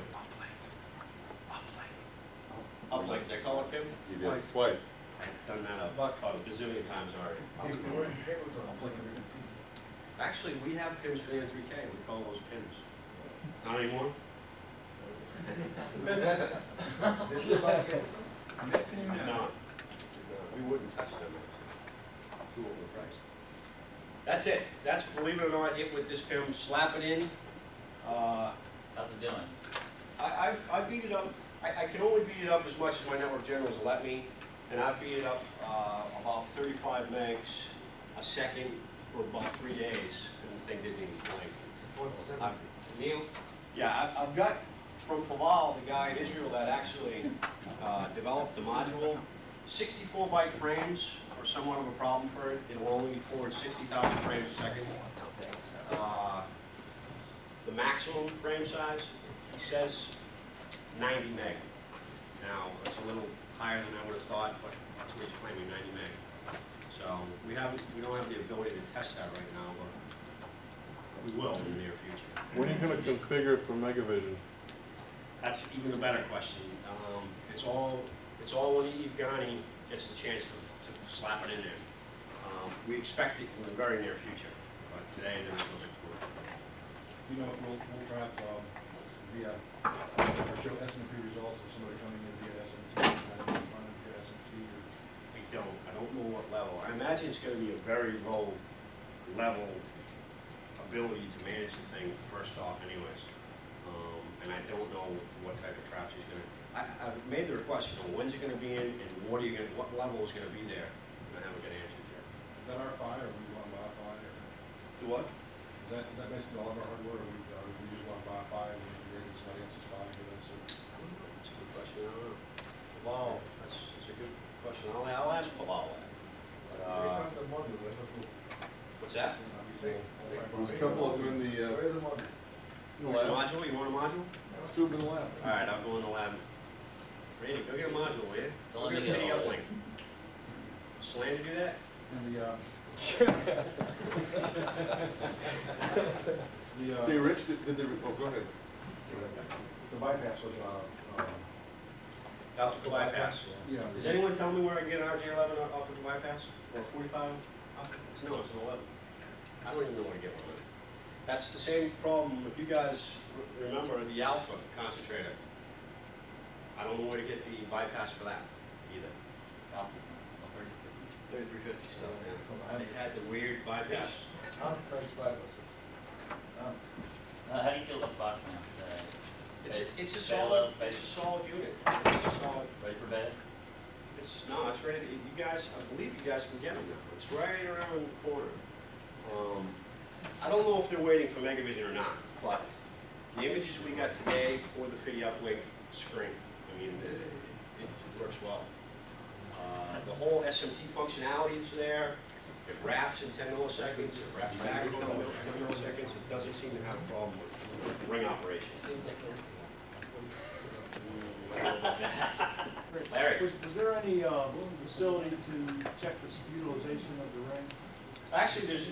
Uplink, they call it PIM? You did it twice. I've done that about a bazillion times already. Actually, we have PIMs for the N3K, we call those PIMs. Not anymore? This is my case. No. We wouldn't touch them, actually. Too overpriced. That's it. That's, believe it or not, it with this PIM. Slap it in. How's it doing? I beat it up. I can only beat it up as much as my network generals will let me, and I beat it up about 35 megs a second for about 3 days, and the thing didn't even blink. Neil? Yeah, I've got from Paval, the guy in Israel that actually developed the module. 64 byte frames are somewhat of a problem for it. It will only forward 60,000 frames a second. The maximum frame size, he says 90 meg. Now, it's a little higher than I would have thought, but that's what he's claiming, 90 meg. So we don't have the ability to test that right now, but we will in the near future. When are you going to configure it for Megavision? That's even a better question. It's all when Eve Ghani gets the chance to slap it in there. We expect it in the very near future, but today there is no support. You know, if we'll track via, or show SMT results of somebody coming in via SMT, and running via SMT, or I don't know what level. I imagine it's going to be a very low level ability to manage the thing first off anyways. And I don't know what type of traps he's going to. I've made the request, when's it going to be in, and what level is going to be there, and I haven't got answers yet. is that our PHY, or we want to buy a PHY, or Do what? is that basically all of our hardware, or we just want to buy a PHY and integrate it, somebody else's PHY into this? That's a good question. I don't know. Paval, that's a good question. I'll ask Paval that. But, what's that? There's a couple of them in the, Where's the module? You want a module? two in the lab. All right, I'll go in the lab. Randy, go get a module, will you? Don't Go let get me a get video all uplink. Slam to do that? And See, Rich, did they, oh, go ahead. the bypass was, Optical bypass. yeah. Does anyone tell me where I can get an RJ11 optical bypass? Or a 45? No, it's an 11. I don't even know where to get one. That's the same problem, if you guys remember the alpha concentrator. I don't know where to get the bypass for that either. 3350 stuff, yeah. They had the weird bypass. How do you feel about box now? It's a solid unit. It's a solid. Ready for bed? It's ready to, you guys, I believe you guys can get them now. It's right around the corner. I don't know if they're waiting for Megavision or not, but the images we got today for the Fiddy Uplink screen, I mean, it works well. The whole SMT functionality is there. It wraps in 10 milliseconds, it wraps back in 10 milliseconds. It doesn't seem to have a problem with ring operation. Larry? Was there any facility to check the utilization of the ring? Actually, there's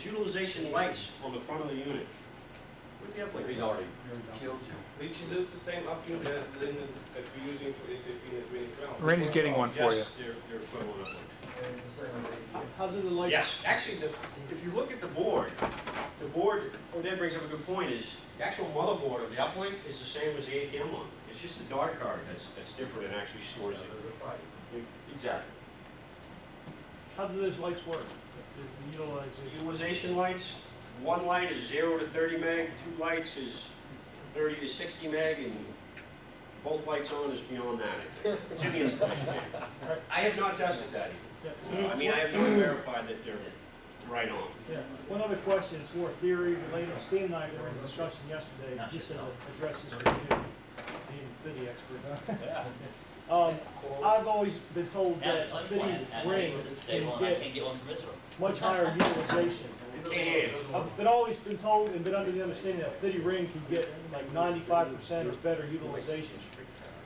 utilization lights on the front of the unit. Where'd the uplink? We already killed you. Which is the same uplink that we're using for SAP in the 2012. Randy's getting one for you. Yes, they're equivalent uplink. How do the lights? Yes, actually, if you look at the board, that brings up a good point, is the actual motherboard of the uplink is the same as the ATM one. It's just the dart card that's different and actually stores it. Exactly. How do those lights work? The utilization? Utilization lights, one light is 0 to 30 meg, two lights is 30 to 60 meg, and both lights on is beyond that, I think. It's in the installation manual. I have not tested that either. I mean, I have not verified that they're right on. Yeah. One other question, it's more theory related. Stan and I were in a discussion yesterday. He said to address this to you, being a FIDI expert. Yeah. I've always been told Yeah, that it's like FIDI one, and ring it's stable, can and I get can't get one from Israel. much higher utilization. It is. I've been always been told and been under the understanding that FIDI ring can get like 95% or better utilization.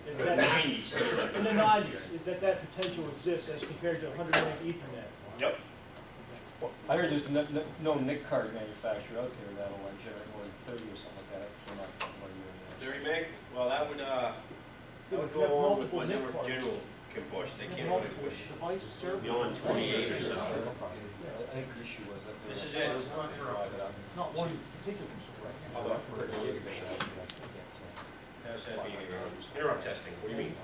In the '90s. In the 90s, that potential exists as compared to 100 meg Ethernet. Yep. I heard there's no NIC card manufacturer out there that'll generate more than 30 or something like that. I came out a couple of years 30 meg? Well, that would go along with what Network General can push. They can't really push Device server. beyond 28 or so. I think the issue was that. This is it. Not one particular. Although, how's that being interrupt testing? What do you mean?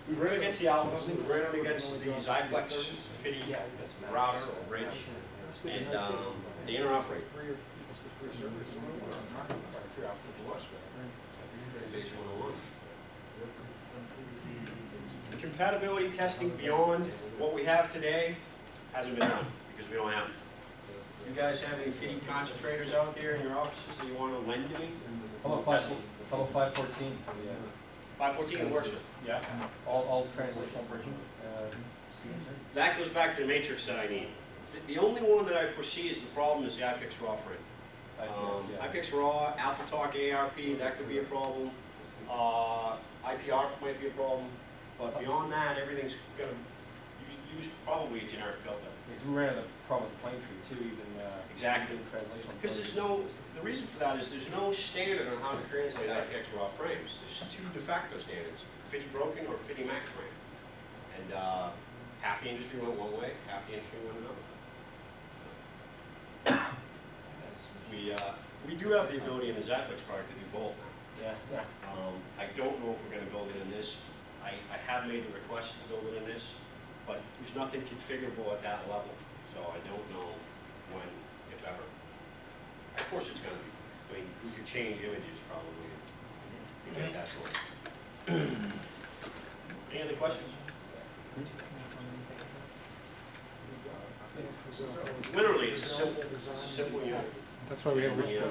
We ran against the Alpha, we ran against the Xyplex FIDI router or bridge, and they interoperate. NBase 101. The compatibility testing beyond what we have today hasn't been done because we don't have it. You guys have any FIDI concentrators out there in your offices that you want to lend to me? How about 514? 514 works. Yeah. All translational version. That goes back to the matrix that I need. The only one that I foresee is the problem is the IPX raw frame. IPX raw, AlphaTalk, ARP, that could be a problem. IPR might be a problem. But beyond that, everything's going to use probably a generic filter. Because we ran into a problem with the plane tree too, even Exactly. translational. Because the reason for that is there's no standard on how to translate IPX raw frames. There's two de facto standards, FIDI broken or FIDI max frame. And half the industry went one way, half the industry went another. We do have the ability in the Xyplex product to do both now. Yeah. I don't know if we're going to build it in this. I have made the request to build it in this, but there's nothing configurable at that level. So I don't know when, if ever. Of course it's going to be. I mean, we could change images probably and get that going. Any other questions? Literally, it's a simple unit. That's why we have Rich.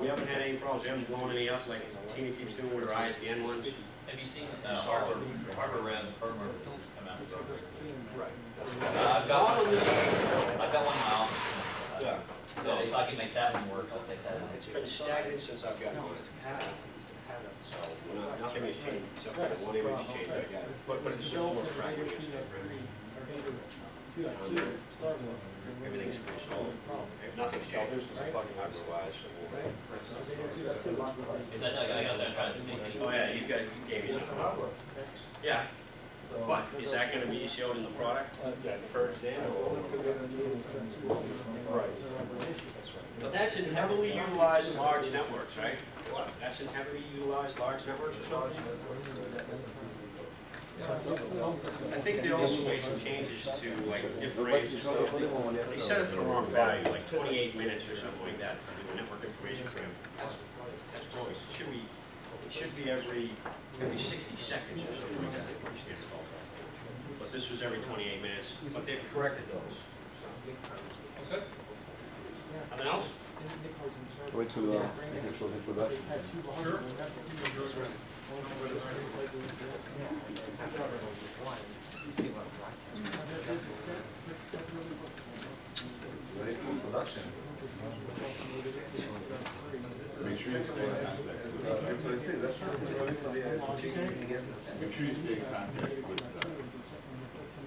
We haven't had any problems. We haven't blown any up like Tina keeps doing with her ISDN ones. Have you seen Harbor ran the firmware that just come out? Right. I've got one now. Yeah. So if I can make that one work, I'll take that. It's been stagnant since I've gotten it. So nothing has changed except for the one image change I got. But it's still more fragmented. Everything's pretty solid. Nothing's changed. Hardware-wise. Is that, I got that trying to think. Oh yeah, you gave me something. Yeah. But is that going to be showed in the product? Purged in? Right. But that's in heavily utilized large networks, right? That's in heavily utilized large networks or something? I think they also made some changes to like differentiate and stuff. They set it to the wrong value, like 28 minutes or something like that to do a network information frame. That's close. It should be every 60 seconds or something like that. But this was every 28 minutes, but they've corrected those. Okay. Nothing else? Wait till initial introduction. Sure. Ready for production. Make sure you stay in contact. That's what I say, that's ready for the make sure you stay in contact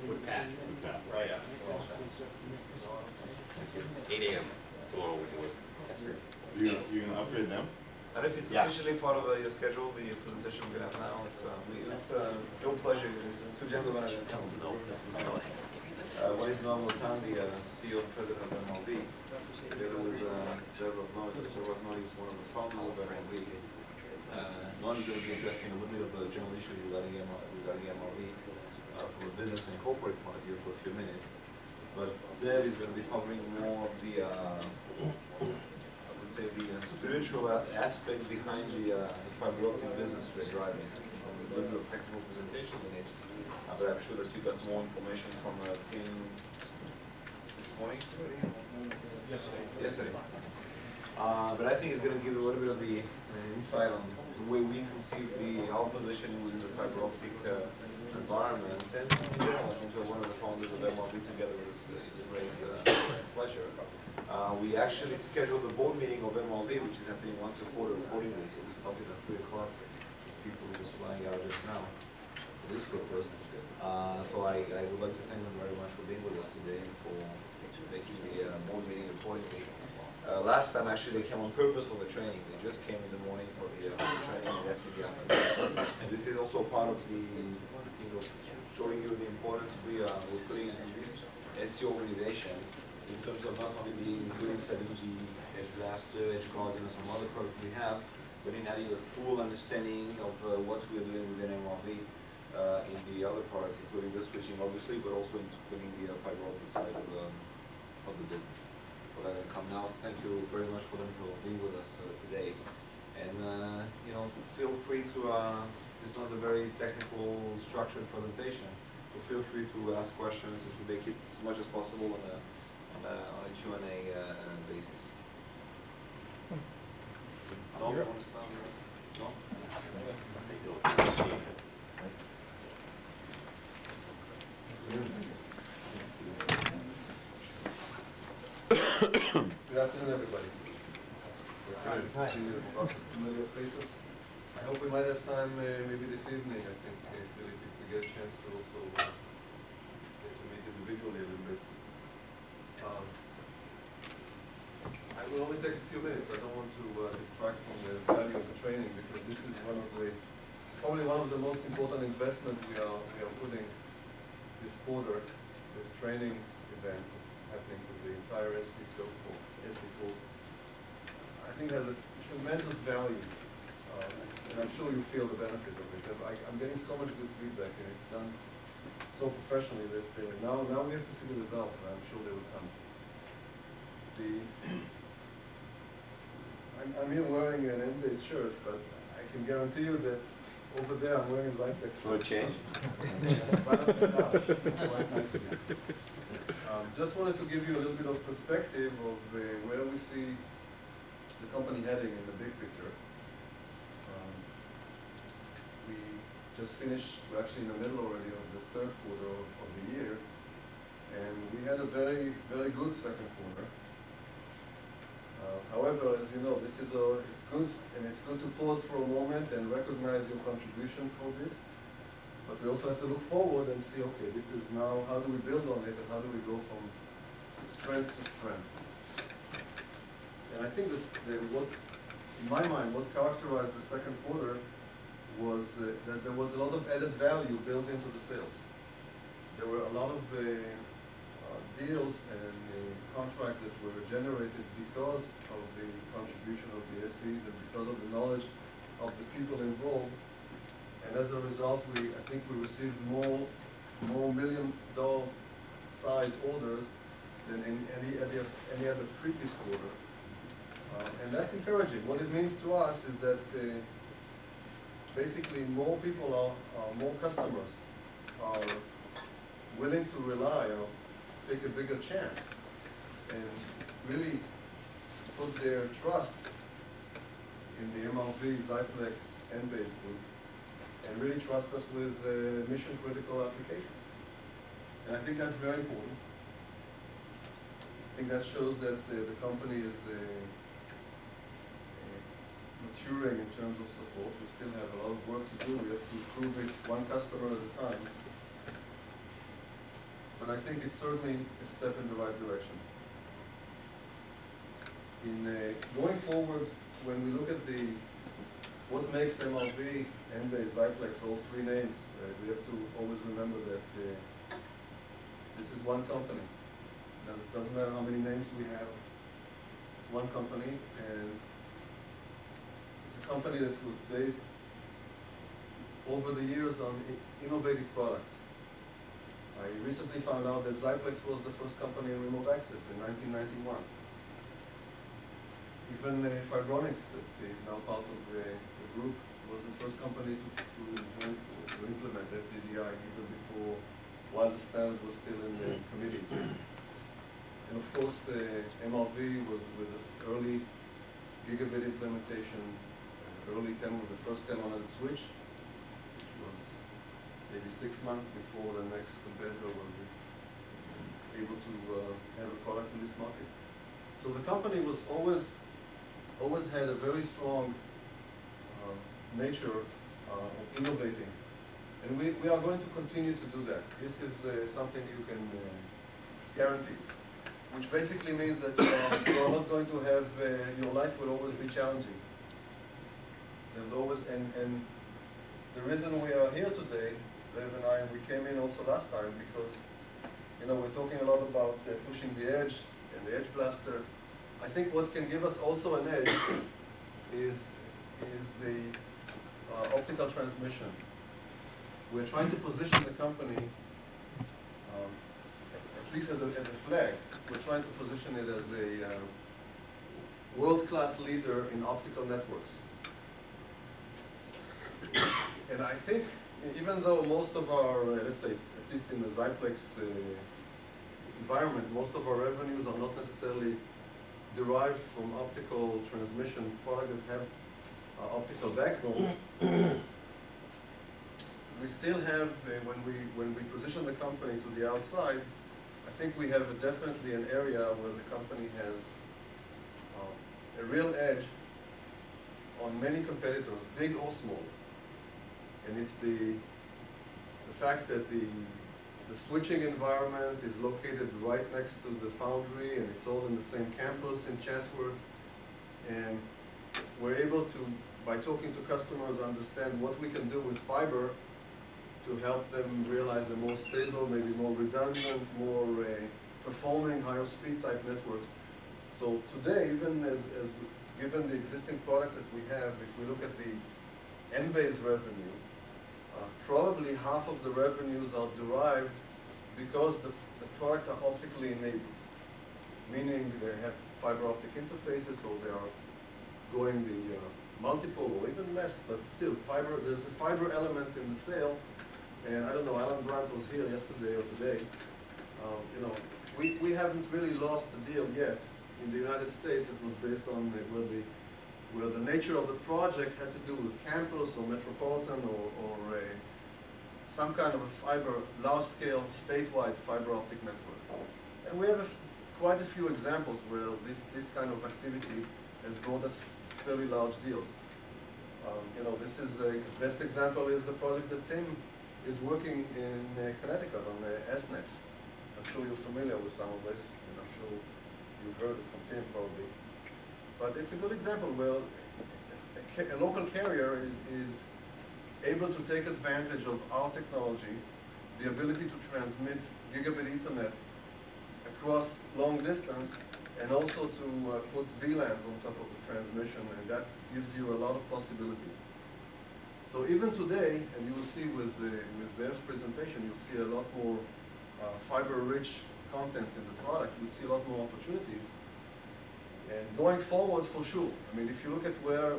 with Pat. Right, yeah. 8 a.m. tomorrow we do it. You're gonna upgrade them? And if it's officially part of your schedule, the presentation we're going to have now, it's real pleasure. Two gentlemen are going to come. One is Norman Tan, the CEO and president of MLB. The other was Zerov Noy. Zerov Noy is one of the founders of MLB. Norman is going to be addressing a little bit of the general issue regarding MLB from a business and corporate point of view for a few minutes. But Zev is going to be covering more of the say the spiritual aspect behind the fiber optic business we're driving. A little bit of technical presentation in it, but I'm sure that you got more information from the team this morning. Yesterday. But I think it's going to give a little bit of the insight on the way we conceive our position within the fiber optic environment, and one of the founders of MLB together is a great pleasure. We actually scheduled a board meeting of MLB, which is happening once a quarter accordingly, so we started at 3 o'clock. place now for this purpose. So I would like to thank them very much for being with us today and for making the board meeting accordingly. Last time actually they came on purpose for the training. They just came in the morning for the training and left in the afternoon. And this is also part of the showing you the importance we're putting in this SEO organization in terms of not only being good in setting the Blaster, Edge Guardian, and some other products we have, but in having a full understanding of what we're doing within MRV in the other products, including the switching obviously, but also including the fiber optic side of the business. For that I come now, thank you very much for them for being with us today. And feel free to, it's not a very technical, structured presentation, so feel free to ask questions and to make it as much as possible on a Q&A basis. No, you want to start? No? Good afternoon, everybody. We're good to see lots of familiar faces. I hope we might have time maybe this evening, I think, Philip, if we get a chance to also get to meet individually a little bit. I will only take a few minutes. I don't want to distract from the value of the training, because this is probably one of the most important investments we are putting this quarter, this training event that's happening to the entire SE sales force, SE force. I think has a tremendous value, and I'm sure you feel the benefit of it. I'm getting so much good feedback, and it's done so professionally that now we have to see the results, and I'm sure they will come. I'm here wearing an NBase shirt, but I can guarantee you that over there I'm wearing a Xyplex shirt. No change. Balance it out. It's quite nicely. Just wanted to give you a little bit of perspective of where we see the company heading in the big picture. We just finished, we're actually in the middle already of the third quarter of the year, and we had a very, very good second quarter. However, as you know, it's good, and it's good to pause for a moment and recognize your contribution for this. But we also have to look forward and see, okay, this is now, how do we build on it, and how do we go from strength to strength? And I think in my mind, what characterized the second quarter was that there was a lot of added value built into the sales. There were a lot of deals and contracts that were generated because of the contribution of the SEs and because of the knowledge of the people involved. And as a result, I think we received more $1 million size orders than any other previous quarter. And that's encouraging. What it means to us is that basically more people more customers are willing to rely or take a bigger chance and really put their trust in the MRV, Xyplex, NBase group, and really trust us with mission-critical applications. And I think that's very important. I think that shows that the company is maturing in terms of support. We still have a lot of work to do. We have to improve it one customer at a time. But I think it's certainly a step in the right direction. Going forward, when we look at what makes MRV, NBase, Xyplex, all three names, we have to always remember that this is one company. Now, it doesn't matter how many names we have. It's one company, and it's a company that was based over the years on innovative products. I recently found out that Xyplex was the first company in remote access in 1991. Even Fibronics, that is now part of the group, was the first company to implement FDDI even before, while the standard was still in the committees. And of course, MRV was with the early gigabit implementation, the first 10-100 switch, which was maybe 6 months before the next competitor was able to have a product in this market. So the company was always had a very strong nature innovating. And we are going to continue to do that. This is something you can guarantee, which basically means that you are not going to have, your life will always be challenging. There's always, and the reason we are here today, Zev and I, we came in also last time because, you know, we're talking a lot about pushing the edge and the edge blaster. I think what can give us also an edge is the optical transmission. We're trying to position the company, at least as a flag, we're trying to position it as a world-class leader in optical networks. And I think, even though most of our, let's say, at least in the Xyplex environment, most of our revenues are not necessarily derived from optical transmission products that have optical backbone. We still have, when we position the company to the outside, I think we have definitely an area where the company has a real edge on many competitors, big or small. And it's the fact that the switching environment is located right next to the foundry, and it's all in the same campus in Chatsworth. And we're able to, by talking to customers, understand what we can do with fiber to help them realize a more stable, maybe more redundant, more performing, higher speed type networks. So today, even as given the existing products that we have, if we look at the NBase revenue, probably half of the revenues are derived because the product are optically enabled, meaning they have fiber optic interfaces, or they are going the multiple or even less, but still fiber. There's a fiber element in the sale, and I don't know. Alan Brandt was here yesterday or today. You know, we haven't really lost the deal yet. In the United States, it was based on where the nature of the project had to do with campus or metropolitan or some kind of a fiber, large-scale, statewide fiber optic network. And we have quite a few examples where this kind of activity has brought us fairly large deals. You know, this is the best example is the project that Tim is working in Connecticut on the SNet. I'm sure you're familiar with some of this, and I'm sure you've heard it from Tim probably. But it's a good example where a local carrier is able to take advantage of our technology, the ability to transmit gigabit Ethernet across long distance, and also to put VLANs on top of the transmission, and that gives you a lot of possibilities. So even today, and you will see with Zev's presentation, you'll see a lot more fiber-rich content in the product. You'll see a lot more opportunities. And going forward, for sure. I mean, if you look at where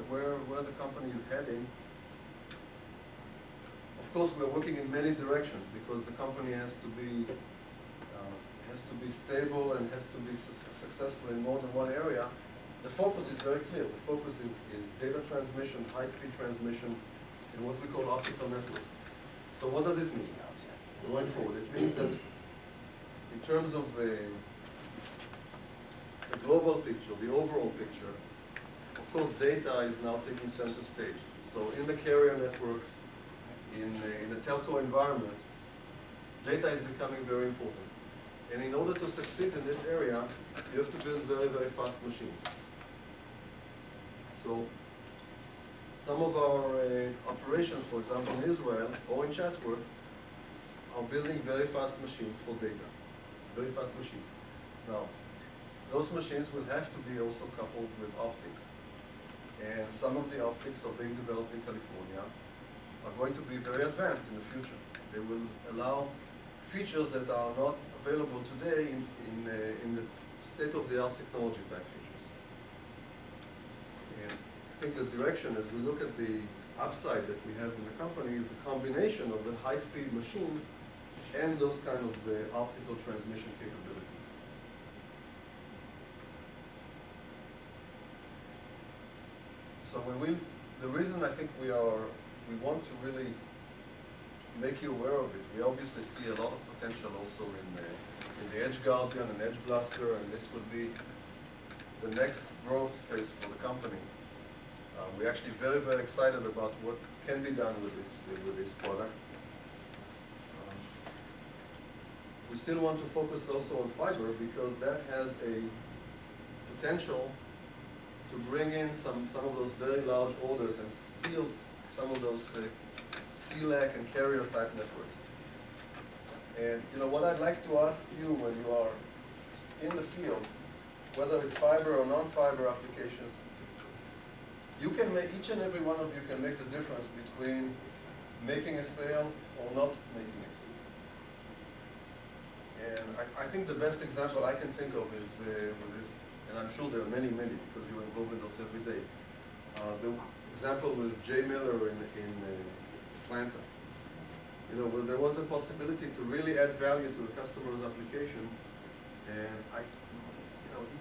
the company is heading, of course, we're working in many directions because the company has to be stable and has to be successful in more than one area. The focus is very clear. The focus is data transmission, high-speed transmission, in what we call optical networks. So what does it mean going forward? It means that in terms of the global picture, the overall picture, of course, data is now taking center stage. So in the carrier network, in the telco environment, data is becoming very important. And in order to succeed in this area, you have to build very, very fast machines. So some of our operations, for example, in Israel or in Chatsworth, are building very fast machines for data. Very fast machines. Now, those machines will have to be also coupled with optics. And some of the optics are being developed in California are going to be very advanced in the future. They will allow features that are not available today in the state-of-the-art technology type features. And I think the direction, as we look at the upside that we have in the company, is the combination of the high-speed machines and those kind of optical transmission capabilities. So the reason I think we want to really make you aware of it, we obviously see a lot of potential also in the Edge Guardian and Edge Blaster, and this will be the next growth phase for the company. We're actually very, very excited about what can be done with this product. We still want to focus also on fiber because that has a potential to bring in some of those very large orders and seal some of those CLAC and carrier type networks. And you know what I'd like to ask you when you are in the field, whether it's fiber or non-fiber applications, you can make, each and every one of you can make the difference between making a sale or not making it. And I think the best example I can think of is with this, and I'm sure there are many, because you're involved with those every day. The example with Jay Miller in Atlanta. You know, where there was a possibility to really add value to the customer's application, and he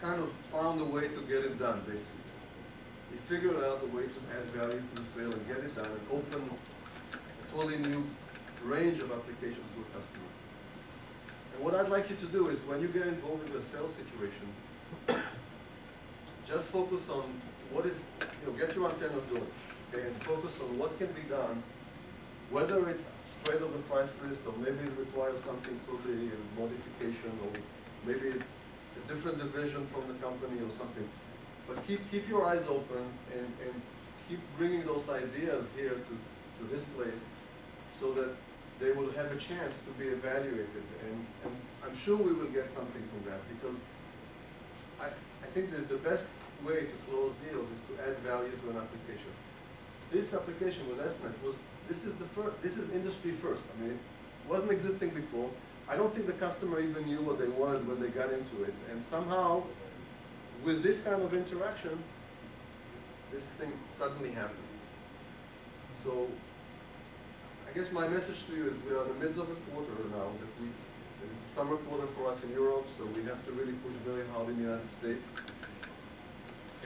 kind of found a way to get it done, basically. He figured out a way to add value to the sale and get it done and open a totally new range of applications to a customer. And what I'd like you to do is when you get involved in a sales situation, just focus on what is, get your antennas going, okay, and focus on what can be done, whether it's straight on the price list or maybe it requires something totally modification or maybe it's a different division from the company or something. But keep your eyes open and keep bringing those ideas here to this place so that they will have a chance to be evaluated. And I'm sure we will get something from that because I think that the best way to close deals is to add value to an application. This application with SNET this is industry first. I mean, it wasn't existing before. I don't think the customer even knew what they wanted when they got into it. And somehow, with this kind of interaction, this thing suddenly happened. So, I guess my message to you is we are in the midst of a quarter now that it's a summer quarter for us in Europe, so we have to really push very hard in the United States.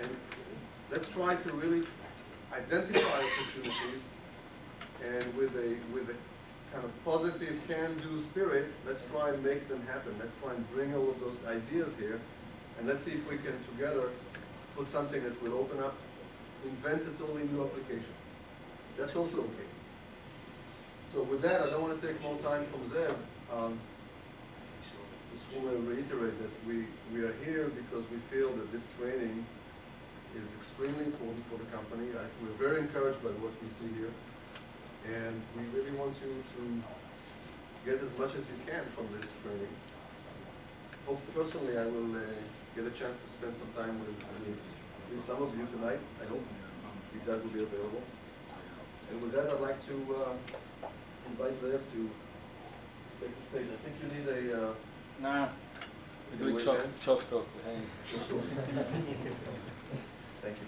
And let's try to really identify opportunities and with a kind of positive can-do spirit, let's try and make them happen. Let's try and bring all of those ideas here, and let's see if we can together put something that will open up, invent a totally new application. That's also okay. So with that, I don't want to take more time from Zev. Just want to reiterate that we are here because we feel that this training is extremely important for the company. We're very encouraged by what we see here. And we really want you to get as much as you can from this training. Hope personally I will get a chance to spend some time with at least some of you tonight. I hope if that will be available. And with that, I'd like to invite Zev to take the stage. I think you need a... Nah, we do it chop talk. Thank you.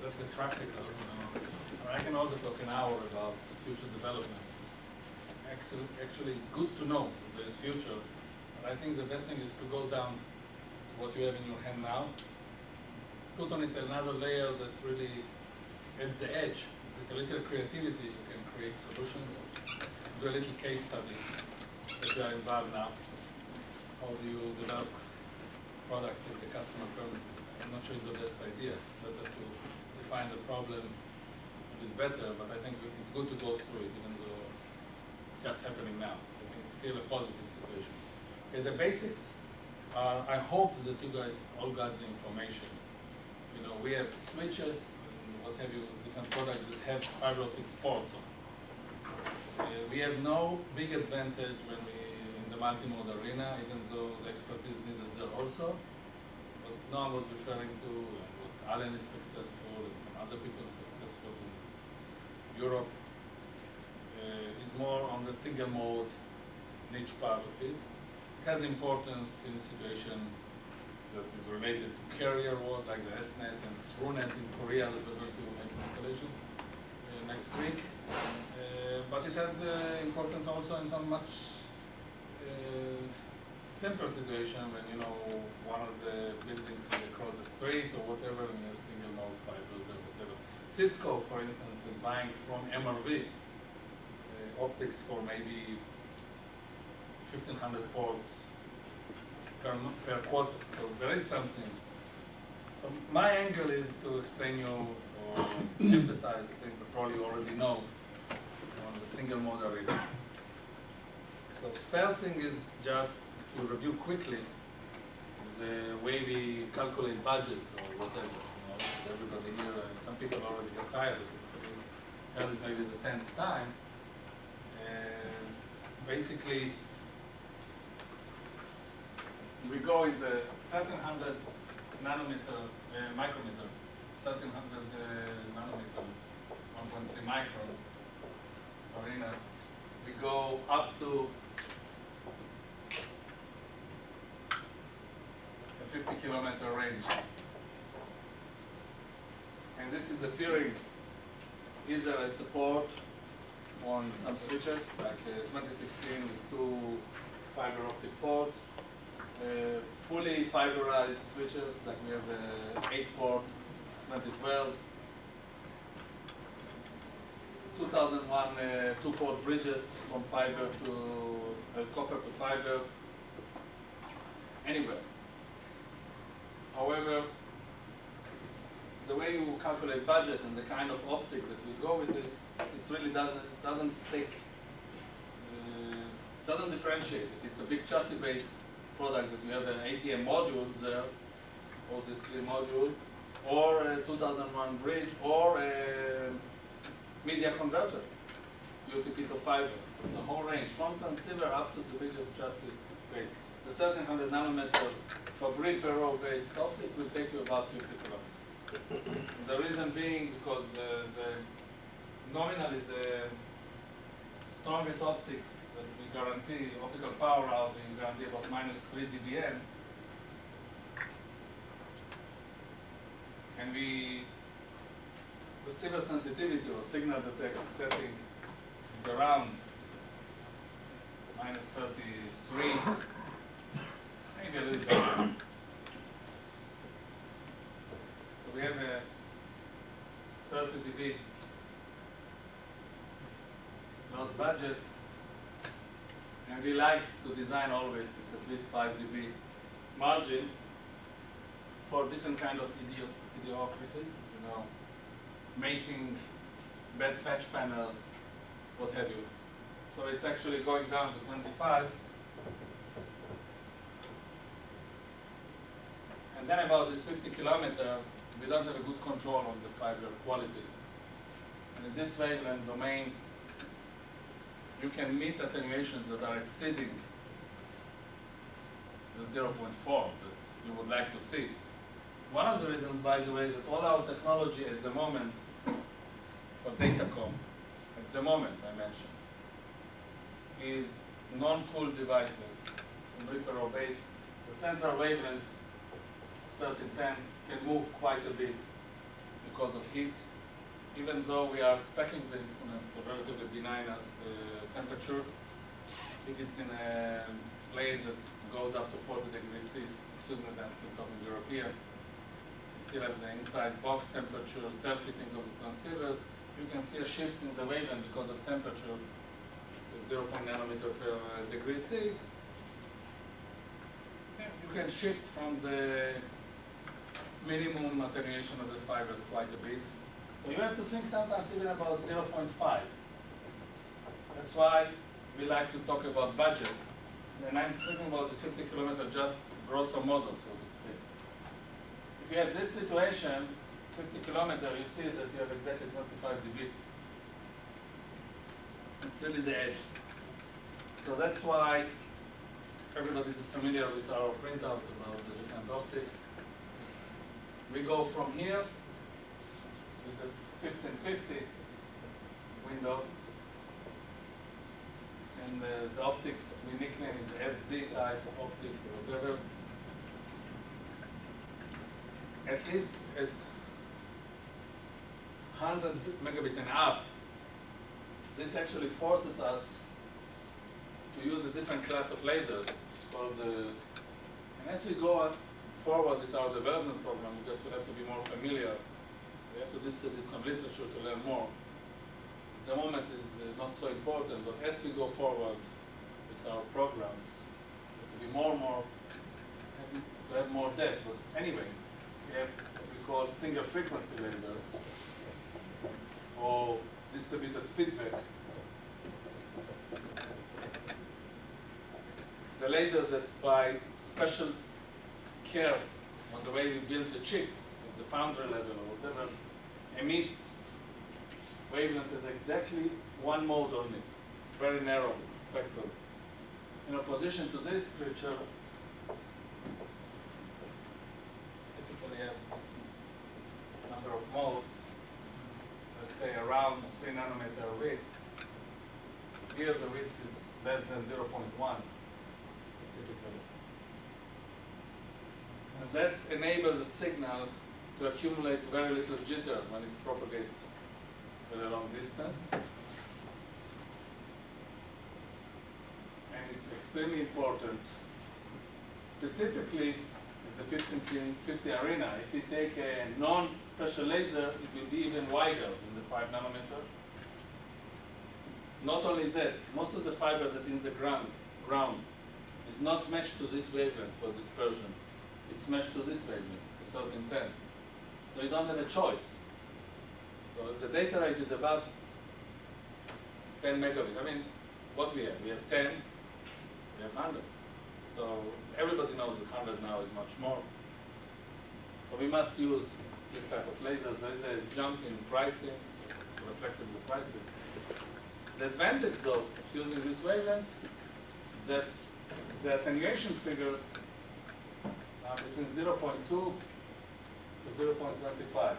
Let's get practical. I can also talk an hour about future developments. Actually, it's good to know that there is future. But I think the best thing is to go down to what you have in your hand now, put on it another layer that really adds the edge. With a little creativity, you can create solutions. Do a little case study that you are involved now. How do you develop product in the customer premises? I'm not sure it's the best idea. It's better to define the problem a bit better, but I think it's good to go through it, even though it's just happening now. I think it's still a positive situation. Okay, the basics are, I hope that you guys all got the information. You know, we have switches and what have you, different products that have fiber optic ports on. We have no big advantage when we in the multi-mode arena, even though the expertise needed there also. What Noam was referring to, and what Allen is successful, and some other people are successful in Europe, is more on the single mode niche part of it. It has importance in a situation that is related to carrier world, like the SNET and ThruNet in Korea that we're going to make installation next week. But it has importance also in some much simpler situation when, you know, one of the buildings is across the street or whatever, and you have single mode fibers or whatever. Cisco, for instance, is buying from MRV optics for maybe 1,500 ports per quarter. So there is something. So my angle is to explain you or emphasize things that probably you already know on the single mode array. So first thing is just to review quickly the way we calculate budgets or whatever. You know, everybody here, some people already get tired of it. Heard it maybe the 10th time. And basically, we go with the 1,700 nanometer micrometer, 1,700 nanometers, 1.3 micron arena. We go up to a 50-kilometer range. And this is appearing either a support on some switches, like 2016 with 2 fiber optic ports, fully fiberized switches, like we have 8-port 2012, 2001 2-port bridges from fiber to copper to fiber, anywhere. However, the way you calculate budget and the kind of optic that we go with this, it really doesn't differentiate. It's a big chassis-based product that you have an ATM module there, OC3 module, or a 2001 bridge, or a media converter, UTP to fiber. It's a whole range, from transceiver up to the biggest chassis base. The 1,300 nanometer Fabry Perot based optic will take you about 50 kilometers. The reason being because nominally the strongest optics that we guarantee, optical power out, we guarantee about -3 dBm. And receiver sensitivity or signal detect setting is around -33, maybe a little bit. So we have a 30 dB loss budget, and we like to design always is at least 5 dB margin for different kind of idiocracies, you know, mating, bad patch panel, what have you. So it's actually going down to 25. And then about this 50 kilometer, we don't have a good control on the fiber quality. And in this wavelength domain, you can meet attenuations that are exceeding the 0.4 that you would like to see. One of the reasons, by the way, that all our technology at the moment for datacom, at the moment I mentioned, is non-cooled devices, Reaper based. The central wavelength, 1310, can move quite a bit because of heat, even though we are speccing the instruments to relatively benign temperature. If it's in a place that goes up to 40 degrees C, excuse me, I'm still talking European, you still have the inside box temperature, self-heating of the transceivers. You can see a shift in the wavelength because of temperature, 0.9 nanometer per degree C. You can shift from the minimum attenuation of the fiber quite a bit. So you have to think sometimes even about 0.5. That's why we like to talk about budget. And I'm speaking about this 50 kilometer just grosso modo, so to speak. If you have this situation, 50 kilometer, you see that you have exactly 25 dB. It's really the edge. So that's why everybody is familiar with our printout about the different optics. We go from here, this is 1550 window, and the optics we nickname it SZ type of optics or whatever. At least at 100 megabit and up, this actually forces us to use a different class of lasers. It's called and as we go forward with our development program, because we have to be more familiar, we have to distribute some literature to learn more. The moment is not so important, but as we go forward with our programs to be more and more, to have more depth. But anyway, we have what we call single frequency lasers or distributed feedback. The lasers that by special care on the way we build the chip, at the foundry level or whatever, emits wavelength at exactly one mode only, very narrow spectrum. In opposition to this creature, typically have this number of modes, let's say around 3 nanometer width. Here the width is less than 0.1, typically. And that enables the signal to accumulate very little jitter when it propagates at a long distance. And it's extremely important, specifically in the 1550 arena. If you take a non-special laser, it will be even wider than the 5 nanometer. Not only that, most of the fibers that in the ground is not matched to this wavelength for dispersion. It's matched to this wavelength, a certain 10. So you don't have a choice. So the data rate is about 10 megabits. I mean, what we have? We have 10, we have 100. So everybody knows that 100 now is much more. So we must use this type of lasers. There is a jump in pricing, it's reflected in the prices. The advantage, though, of using this wavelength is that the attenuation figures are between 0.2 to 0.25.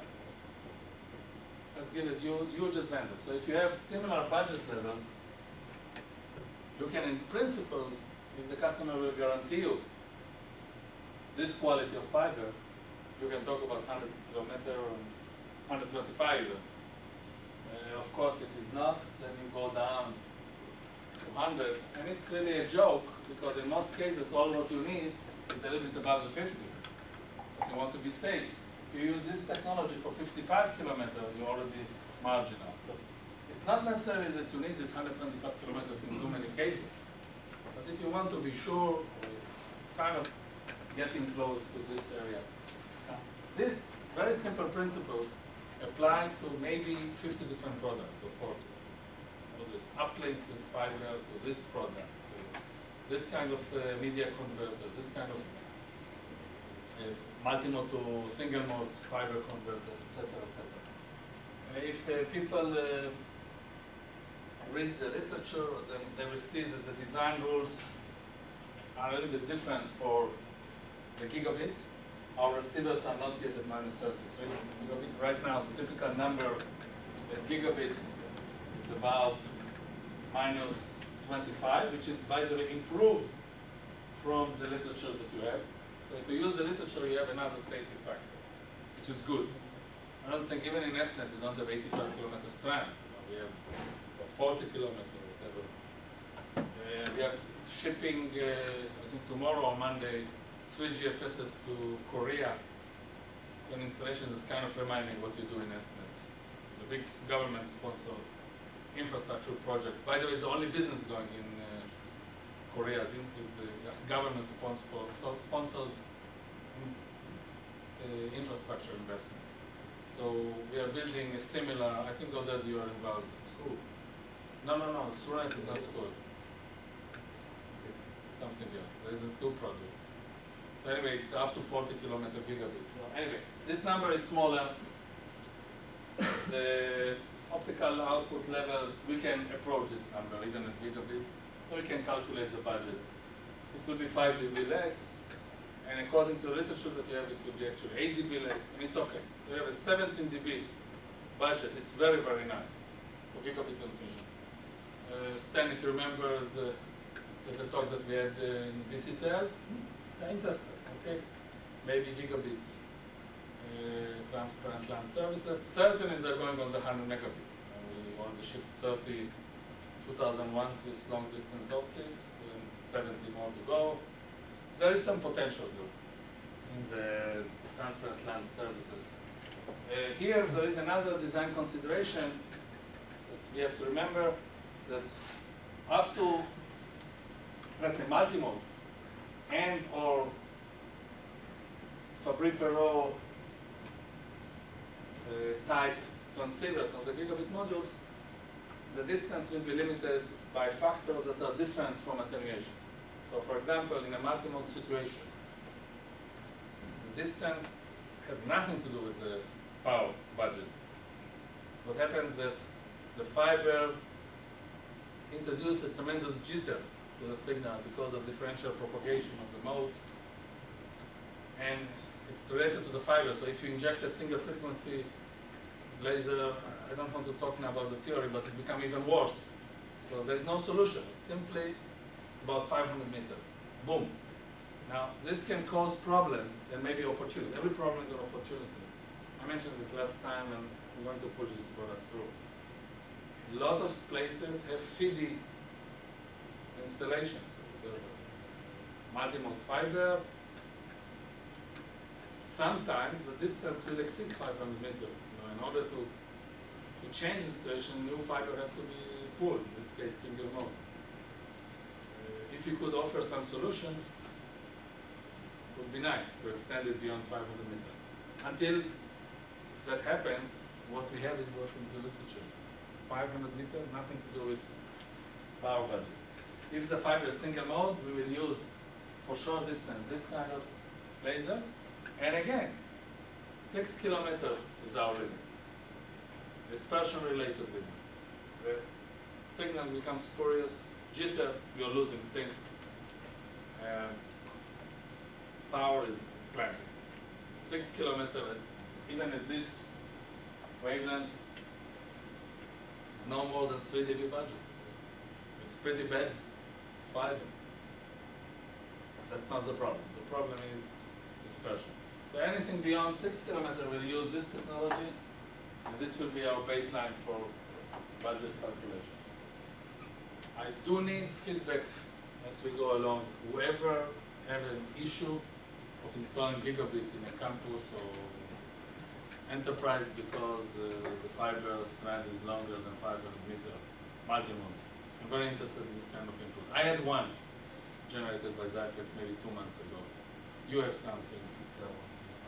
That gives a huge advantage. So if you have similar budget levels, you can, in principle, if the customer will guarantee you this quality of fiber, you can talk about 100 kilometer and 125 even. Of course, if it's not, then you go down to 100. And it's really a joke, because in most cases, all what you need is a little bit above the 50. But you want to be safe. If you use this technology for 55 kilometers, you're already marginal. So it's not necessarily that you need this 125 kilometers in too many cases. But if you want to be sure, it's kind of getting close to this area. These very simple principles apply to maybe 50 different products or 40. So this uplinks this fiber to this product, to this kind of media converters, this kind of multi-mode to single-mode fiber converter, etc., etc. If people read the literature, then they will see that the design rules are a little bit different for the gigabit. Our receivers are not yet at minus 33 gigabit. Right now, the typical number at gigabit is about minus 25, which is, by the way, improved from the literature that you have. So if you use the literature, you have another safety factor, which is good. I don't think even in SNET we don't have 85 kilometer strand. We have 40 kilometers, whatever. We are shipping, I think tomorrow or Monday, 3 GFSs to Korea, to an installation that's kind of reminding what you do in SNET. The big government-sponsored infrastructure project. By the way, it's the only business going in Korea is government-sponsored infrastructure investment. So we are building a similar, I think that you are involved. School? No, Surat is not school. It's something else. There's 2 projects. So anyway, it's up to 40 kilometer gigabit. So anyway, this number is smaller. The optical output levels, we can approach this number even at gigabit. So we can calculate the budget. It will be 5 dB less. And according to the literature that you have, it will be actually 8 dB less. And it's okay. So we have a 17 dB budget. It's very, very nice for gigabit transmission. Stan, if you remember the talk that we had in BCTL, interested, okay? Maybe gigabit transparent LAN services. Certainly they're going on the 100 megabit. We already shipped 30 2001s with long distance optics, and 70 more to go. There is some potential though in the transparent LAN services. Here there is another design consideration that we have to remember, that up to let's say multimode, and or Fabry-Perot type transceivers on the gigabit modules, the distance will be limited by factors that are different from attenuation. So for example, in a multimode situation, the distance has nothing to do with the power budget. What happens that the fiber introduces a tremendous jitter to the signal because of differential propagation of the mode, and it's related to the fiber. So if you inject a single frequency laser, I don't want to talk now about the theory, but it becomes even worse. So there's no solution. It's simply about 500 meters. Boom. Now, this can cause problems and maybe opportunity. Every problem is an opportunity. I mentioned it last time, and I'm going to push this product through. A lot of places have FIDI installations. The multimode fiber, sometimes the distance will exceed 500 meters. In order to change the situation, new fiber have to be pulled, in this case single mode. If you could offer some solution, it would be nice to extend it beyond 500 meters. Until that happens, what we have is what in the literature. 500 meters, nothing to do with power budget. If the fiber is single mode, we will use for short distance this kind of laser. And again, 6 kilometers is our limit. Dispersion related limit. The signal becomes spurious, jitter, you're losing sync. Power is plenty. 6 kilometers, even at this wavelength, is no more than 3 dB budget. It's pretty bad fiber. That's not the problem. The problem is dispersion. So anything beyond 6 kilometers will use this technology, and this will be our baseline for budget calculation. I do need feedback as we go along. Whoever has an issue of installing gigabit in a campus or enterprise because the fiber strand is longer than 500 meters, multimode. I'm very interested in this kind of input. I had one generated by Xyplex maybe 2 months ago. You have something.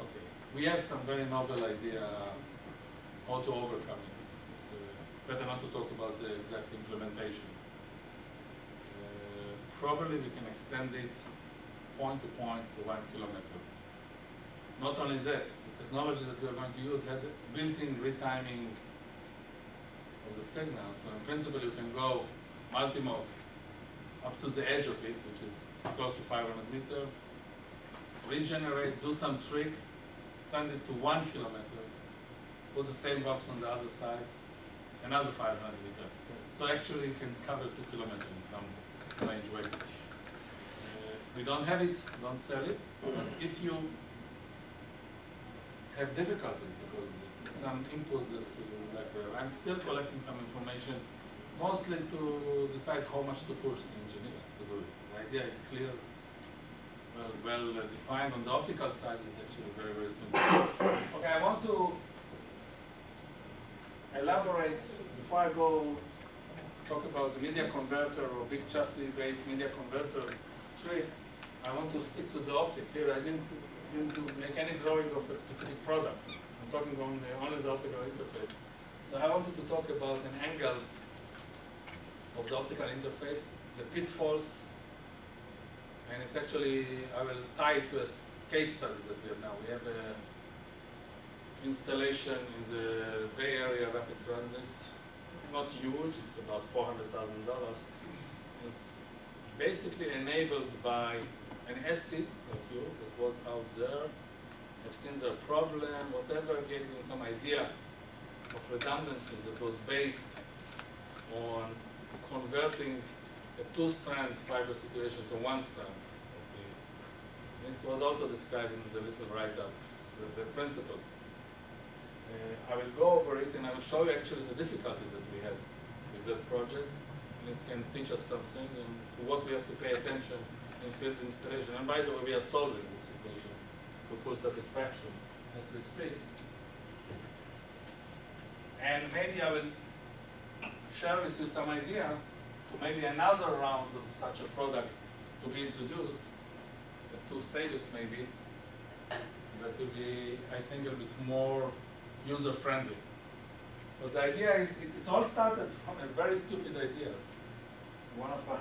Okay. We have some very novel idea how to overcome it. It's better not to talk about the exact implementation. Probably we can extend it point to point to 1 kilometer. Not only that, the technology that we are going to use has a built-in retiming of the signal. So in principle, you can go multimode up to the edge of it, which is close to 500 meters, regenerate, do some trick, send it to 1 kilometer, put the same box on the other side, another 500 meters. So actually you can cover 2 kilometers in some strange way. We don't have it, don't sell it. If you have difficulties because of this, some input that I'm still collecting some information, mostly to decide how much to push the engineers to do it. The idea is clear, it's well defined. On the optical side, it's actually very, very simple. Okay, I want to elaborate, before I go talk about the media converter or big chassis-based media converter trick, I want to stick to the optic. Here I didn't make any drawing of a specific product. I'm talking only the optical interface. So I wanted to talk about an angle of the optical interface, the pitfalls, and it's actually, I will tie it to a case study that we have now. We have an installation in the Bay Area Rapid Transit. Not huge, it's about $400,000. It's basically enabled by an SC like you that was out there, have seen their problem, whatever, gave them some idea of redundancy that was based on converting a 2-strand fiber situation to 1-strand. Okay. It was also described in the little write-up as a principle. I will go over it and I will show you actually the difficulties that we had with that project, and it can teach us something and to what we have to pay attention in field installation. And by the way, we are solving this situation to full satisfaction as we speak. And maybe I will share with you some idea to maybe another round of such a product to be introduced, the 2 stages maybe, that will be, I think, a bit more user-friendly. But the idea is, it's all started from a very stupid idea. One of our,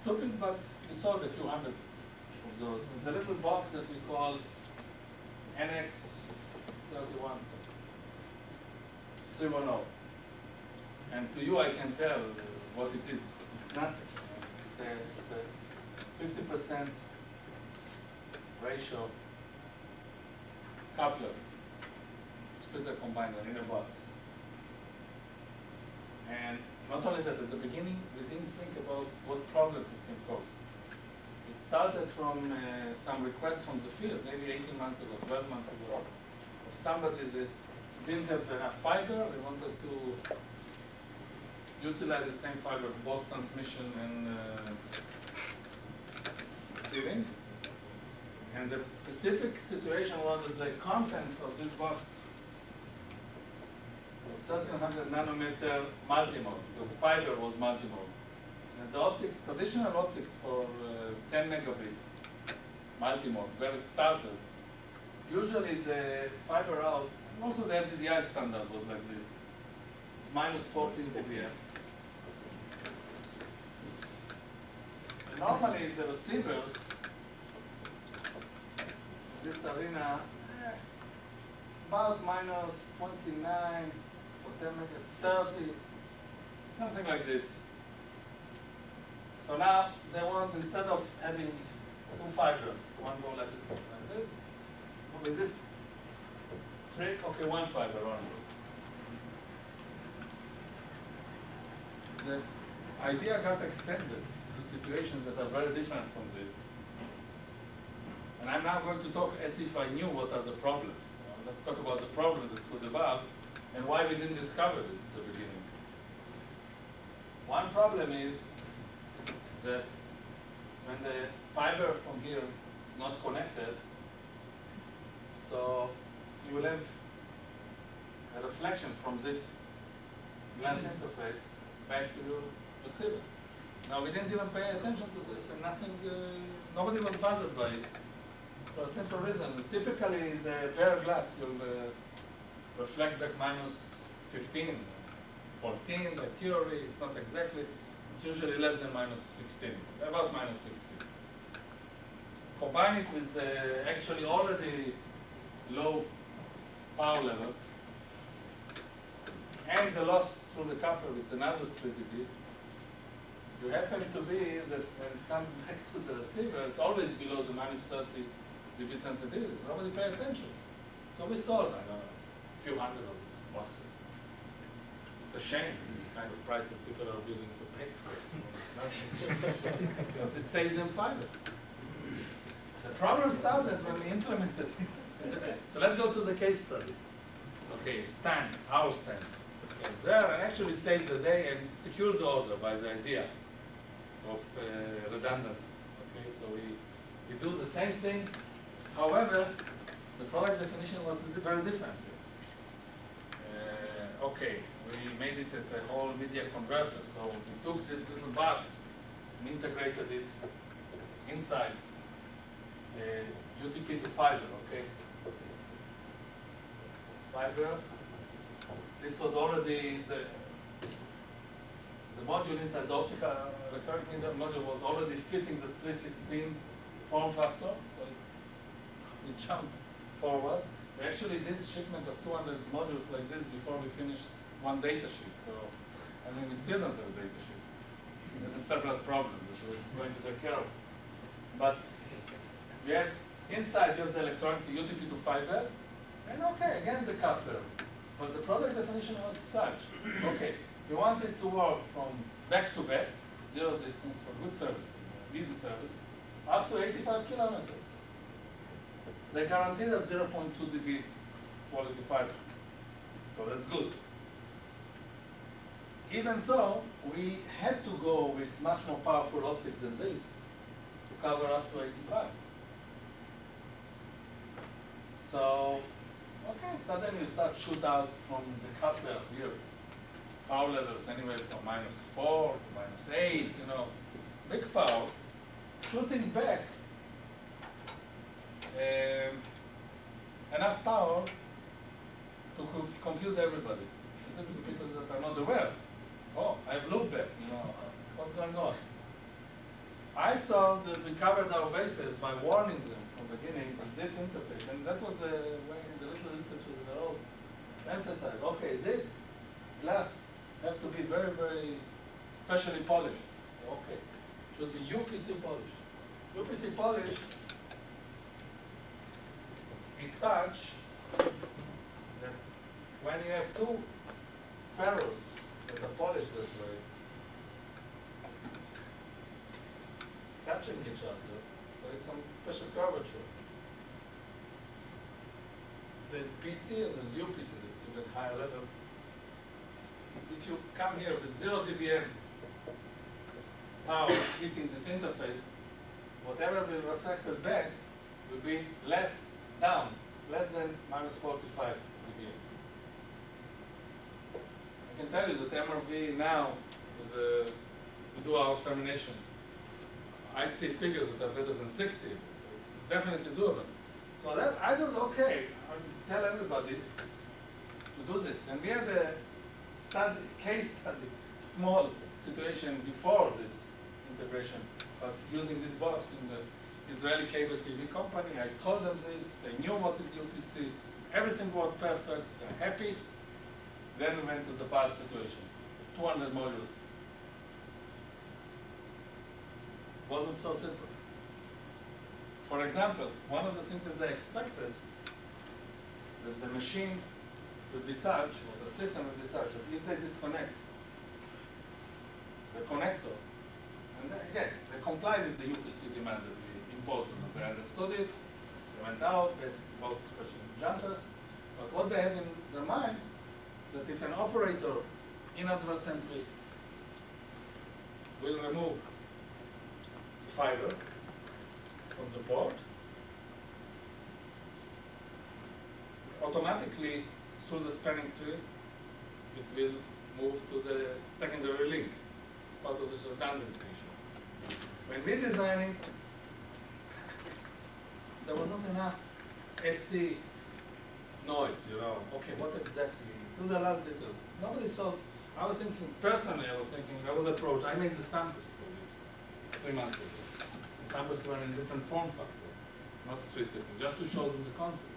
stupid, but we sold a few hundred of those. It's a little box that we call NX31 310. And to you, I can tell what it is. It's nothing. It's a 50% ratio coupler, splitter combiner in a box. And not only that, at the beginning, we didn't think about what problems it can cause. It started from some request from the field, maybe 18 months ago, 12 months ago, of somebody that didn't have enough fiber. They wanted to utilize the same fiber for both transmission and receiving. And the specific situation was that the content of this box was 1300 nanometer multimode, because the fiber was multimode. And the optics, traditional optics for 10 megabit multimode, where it started, usually the fiber out, and also the LTDI standard was like this. It's minus 14 dBm. And normally the receivers, this arena, about minus 29, for 10 megabits, 30, something like this. So now they want, instead of having 2 fibers, one go like this, with this trick, okay, 1 fiber only. The idea got extended to situations that are very different from this. And I'm now going to talk as if I knew what are the problems. Let's talk about the problems that could evolve and why we didn't discover it at the beginning. One problem is that when the fiber from here is not connected, so you will have a reflection from this glass interface back to your receiver. Now we didn't even pay attention to this, and nothing, nobody was bothered by it for a simple reason. Typically, the bare glass will reflect back minus 15, 14 by theory. It's not exactly. It's usually less than minus 16, about minus 16. Combine it with actually already low power level, and the loss through the coupler with another 3 dB. You happen to be that when it comes back to the receiver, it's always below the minus 30 dB sensitivity. Nobody pay attention. So we sold, I don't know, a few hundred of these boxes. It's a shame the kind of prices people are willing to pay for it. It's nothing. But it saves them fiber. The problem started when we implemented it. Okay. So let's go to the case study. Okay, stand, our stand. Okay, there actually saves the day and secures the order by the idea of redundancy. Okay, so we do the same thing. However, the product definition was very different. Okay, we made it as a whole media converter. So we took this little box and integrated it inside UTP to fiber. Okay, fiber. This was already the module inside the optical electronic media module was already fitting the 316 form factor. So we jumped forward. We actually did shipment of 200 modules like this before we finished one data sheet. So, I mean, we still don't have a data sheet. There's several problems that we're going to take care of. But we have inside you have the electronic UTP to fiber, and okay, again the coupler. But the product definition was such. Okay, we want it to work from back to back, 0 distance for good service, easy service, up to 85 kilometers. They guaranteed us 0.2 dB quality fiber. So that's good. Even so, we had to go with much more powerful optics than this to cover up to 85. So, okay, suddenly you start shoot out from the coupler here. Power levels anywhere from -4 to -8, you know, big power. shooting back enough power to confuse everybody, specifically people that are not aware. Oh, I have loopback, what's going on? I saw that we covered our bases by warning them from the beginning with this interface, and that was the way in the little literature that I wrote. Emphasize, okay, this glass has to be very, very specially polished. Okay, should be UPC polished. UPC polish is such that when you have two ferrules that are polished this way, touching each other, there is some special curvature. There's PC and there's UPC that's even higher level. If you come here with 0 dBm power hitting this interface, whatever will be reflected back will be less down, less than minus 45 dBm. I can tell you that MRV now, we do our termination. I see figures that are better than 60, so it's definitely doable. So that I thought, okay, I tell everybody to do this. And we had a case study, small situation before this integration, but using this box in the Israeli cable TV company. I told them this, they knew what is UPC, everything worked perfect, they're happy. Then we went to the bad situation, 200 modules. Wasn't so simple. For example, one of the things that they expected, that the machine would be such, or the system would be such, that if they disconnect the connector, and then, again, they complied with the UPC demand that we imposed on them. They understood it, they went out, they bought special jumpers, but what they had in their mind, that if an operator inadvertently will remove fiber from the port, automatically through the spanning tree, it will move to the secondary link, part of this redundancy issue. When we designing, there was not enough SC noise, Okay, what exactly? To the last detail. Nobody saw. I was thinking, personally, I was approached. I made the samples for this 3 months ago. The samples were in different form factor, not street system, just to show them the concept.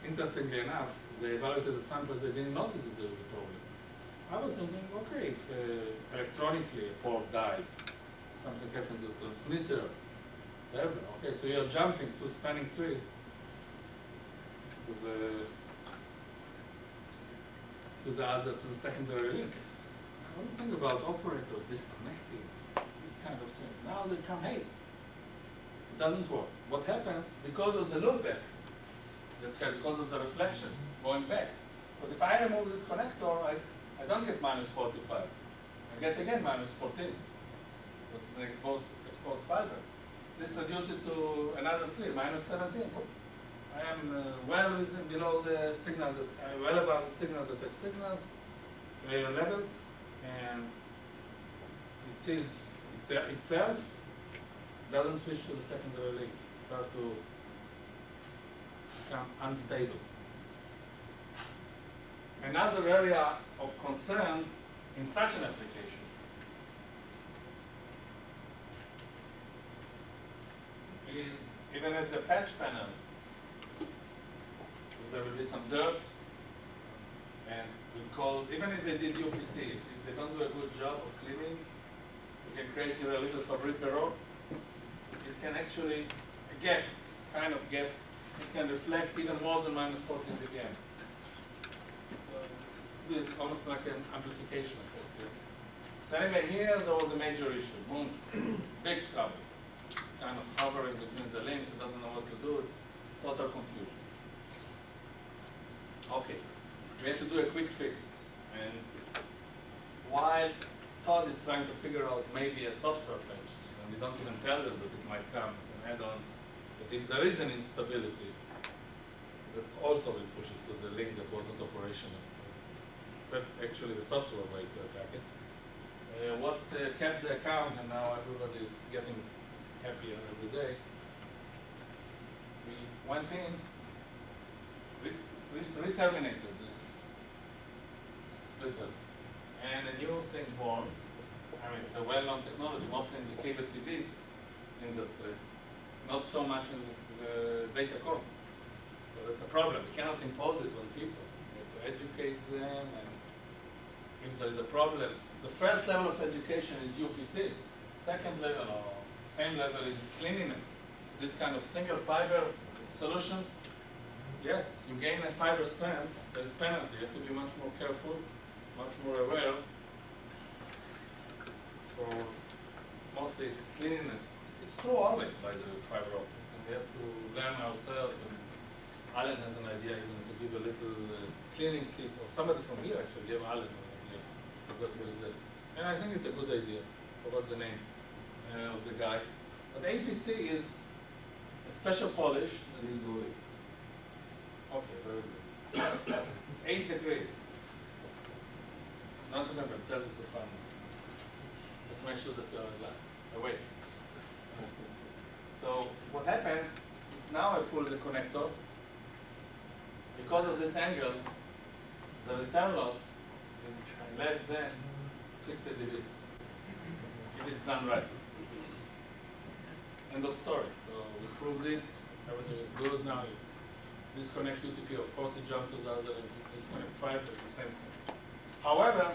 Interestingly enough, they evaluated the samples, they didn't notice that there was a problem. I was thinking, okay, if electronically a port dies, something happens with the transmitter, whatever. Okay, so you're jumping through spanning tree to the secondary link. I don't think about operators disconnecting, this kind of thing. Now they come, hey, it doesn't work. What happens, because of the loopback, that's right, because of the reflection going back. But if I remove this connector, I don't get minus 45. I get again minus 14. That's the exposed fiber. This reduces it to another 3, minus 17. I am well below the signal, well above the signal detect signals, levels, and it sees itself doesn't switch to the secondary link. It starts to become unstable. Another area of concern in such an application is even at the patch panel, there will be some dirt, and even if they did UPC, if they don't do a good job of cleaning, you can create here a little fabric error. It can actually, a gap, kind of gap, it can reflect even more than minus 14 dBm. So it's almost like an amplification effect. So anyway, here there was a major issue, boom, big trouble. It's kind of hovering between the links, it doesn't know what to do, it's total confusion. Okay, we had to do a quick fix, and while Todd is trying to figure out maybe a software patch, and we don't even tell them that it might come as an add-on, but if there is an instability, that also will push it to the link that wasn't operational. But actually the software way to attack it. What kept the account, and now everybody is getting happier every day. We went in, re-terminated this splitter, and a new thing born. I mean, it's a well-known technology, mostly in the cable TV industry, not so much in the data core. So that's a problem. We cannot impose it on people. We have to educate them, and if there is a problem, the first level of education is UPC. Second level, or same level, is cleanliness. This kind of single fiber solution, yes, you gain a fiber strength, there's penalty. You have to be much more careful, much more aware for mostly cleanliness. It's true always by the fiber optics, and we have to learn ourselves. And Alan has an idea even to give a little cleaning kit, or somebody from here actually gave Alan an idea. I forgot what he said. And I think it's a good idea. Forgot the name of the guy. But APC is a special polish. Okay, very good. It's 8 degrees. Not remember, it's Celsius or Fahrenheit. Just make sure that you're awake. So what happens, if now I pull the connector, because of this angle, the return loss is less than 60 dB, if it's done right. End of story. So we proved it, everything is good now. You disconnect UTP, of course you jump to the other and you disconnect fiber, it's the same thing. However,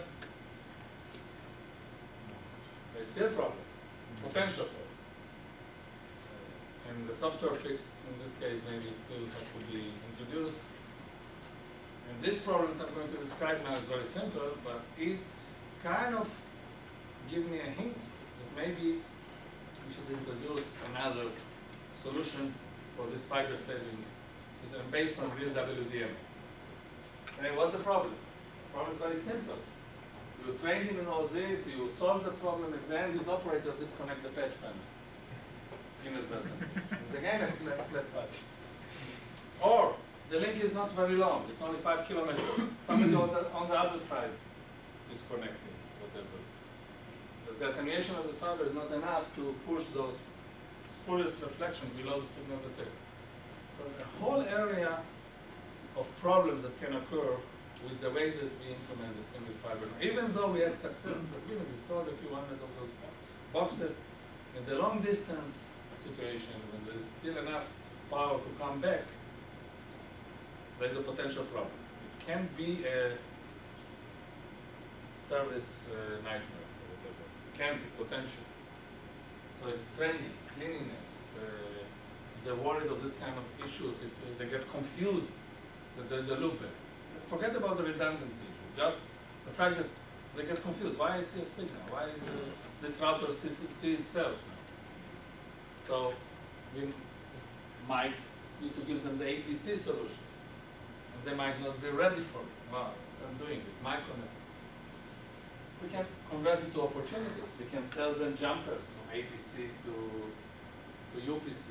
there's still a problem, potential problem. And the software fix, in this case, maybe still have to be introduced. And this problem that I'm going to describe now is very simple, but it kind of gives me a hint that maybe we should introduce another solution for this fiber saving system based on real WDM. And what's the problem? The problem is very simple. You train him in all this, you solve the problem, and then this operator disconnects the patch panel. Inadvertently. It's again a flat patch. Or the link is not very long, it's only 5 kilometers. Somebody on the other side is connecting, whatever. The attenuation of the fiber is not enough to push those spurious reflections below the signal detector. So the whole area of problems that can occur with the ways that we implement the single fiber. Even though we had success in the beginning, we sold a few hundred of those boxes. In the long distance situation, when there is still enough power to come back, there is a potential problem. It can be a service nightmare. Can be potential. So it's training, cleanliness. They're worried of this kind of issues if they get confused that there's a loop there. Forget about the redundancy issue. Just the fact that they get confused. Why I see a signal? Why is this router see itself now? So we might need to give them the APC solution. And they might not be ready for it. Wow, what I'm doing is my connect. We can convert it to opportunities. We can sell them jumpers from APC to UPC.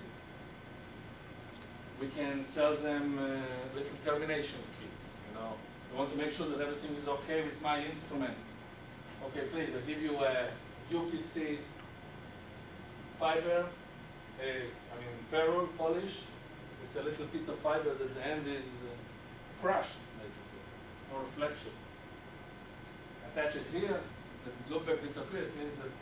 We can sell them little termination kits. You know, we want to make sure that everything is okay with my instrument. Okay, please, I give you a UPC fiber, ferrule polish. It's a little piece of fiber that the end is crushed, basically, no reflection. Attach it here, the loop back disappears, it means that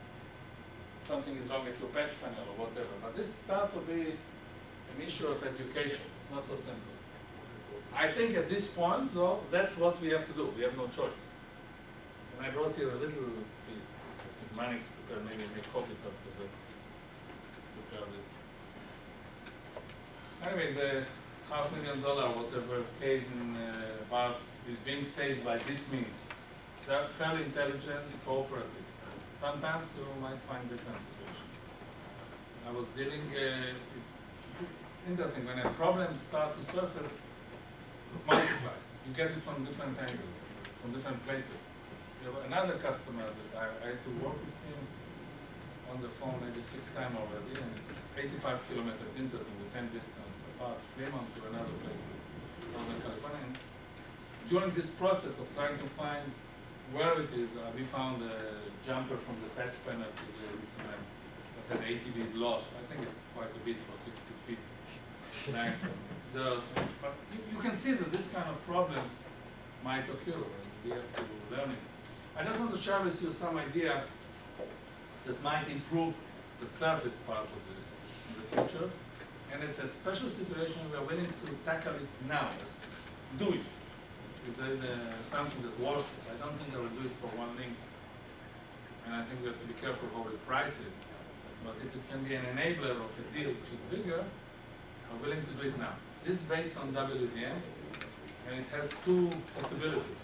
something is wrong at your patch panel or whatever. But this starts to be an issue of education. It's not so simple. I think at this point, though, that's what we have to do. We have no choice. And I brought here a little piece. I think Manix prepared, maybe make copies of the prepared it. Anyways, $500,000, whatever case in Bar is being saved by this means. They're fairly intelligent, cooperative. Sometimes you might find different situations. I was dealing, it's interesting, when a problem starts to surface, it multiplies. You get it from different angles, from different places. You have another customer that I had to work with him on the phone maybe 6 times already, and it's 85 kilometers, interesting, the same distance apart, Fremont to another place in Northern California. And during this process of trying to find where it is, we found a jumper from the patch panel to the instrument that had 80 bit loss. I think it's quite a bit for 60 feet length. But you can see that this kind of problems might occur, and we have to learn it. I just want to share with you some idea that might improve the service part of this in the future. And it's a special situation we are willing to tackle it now. Do it. It's something that works. I don't think I will do it for one link. And I think we have to be careful how we price it. But if it can be an enabler of a deal which is bigger, I'm willing to do it now. This is based on WDM, and it has two possibilities.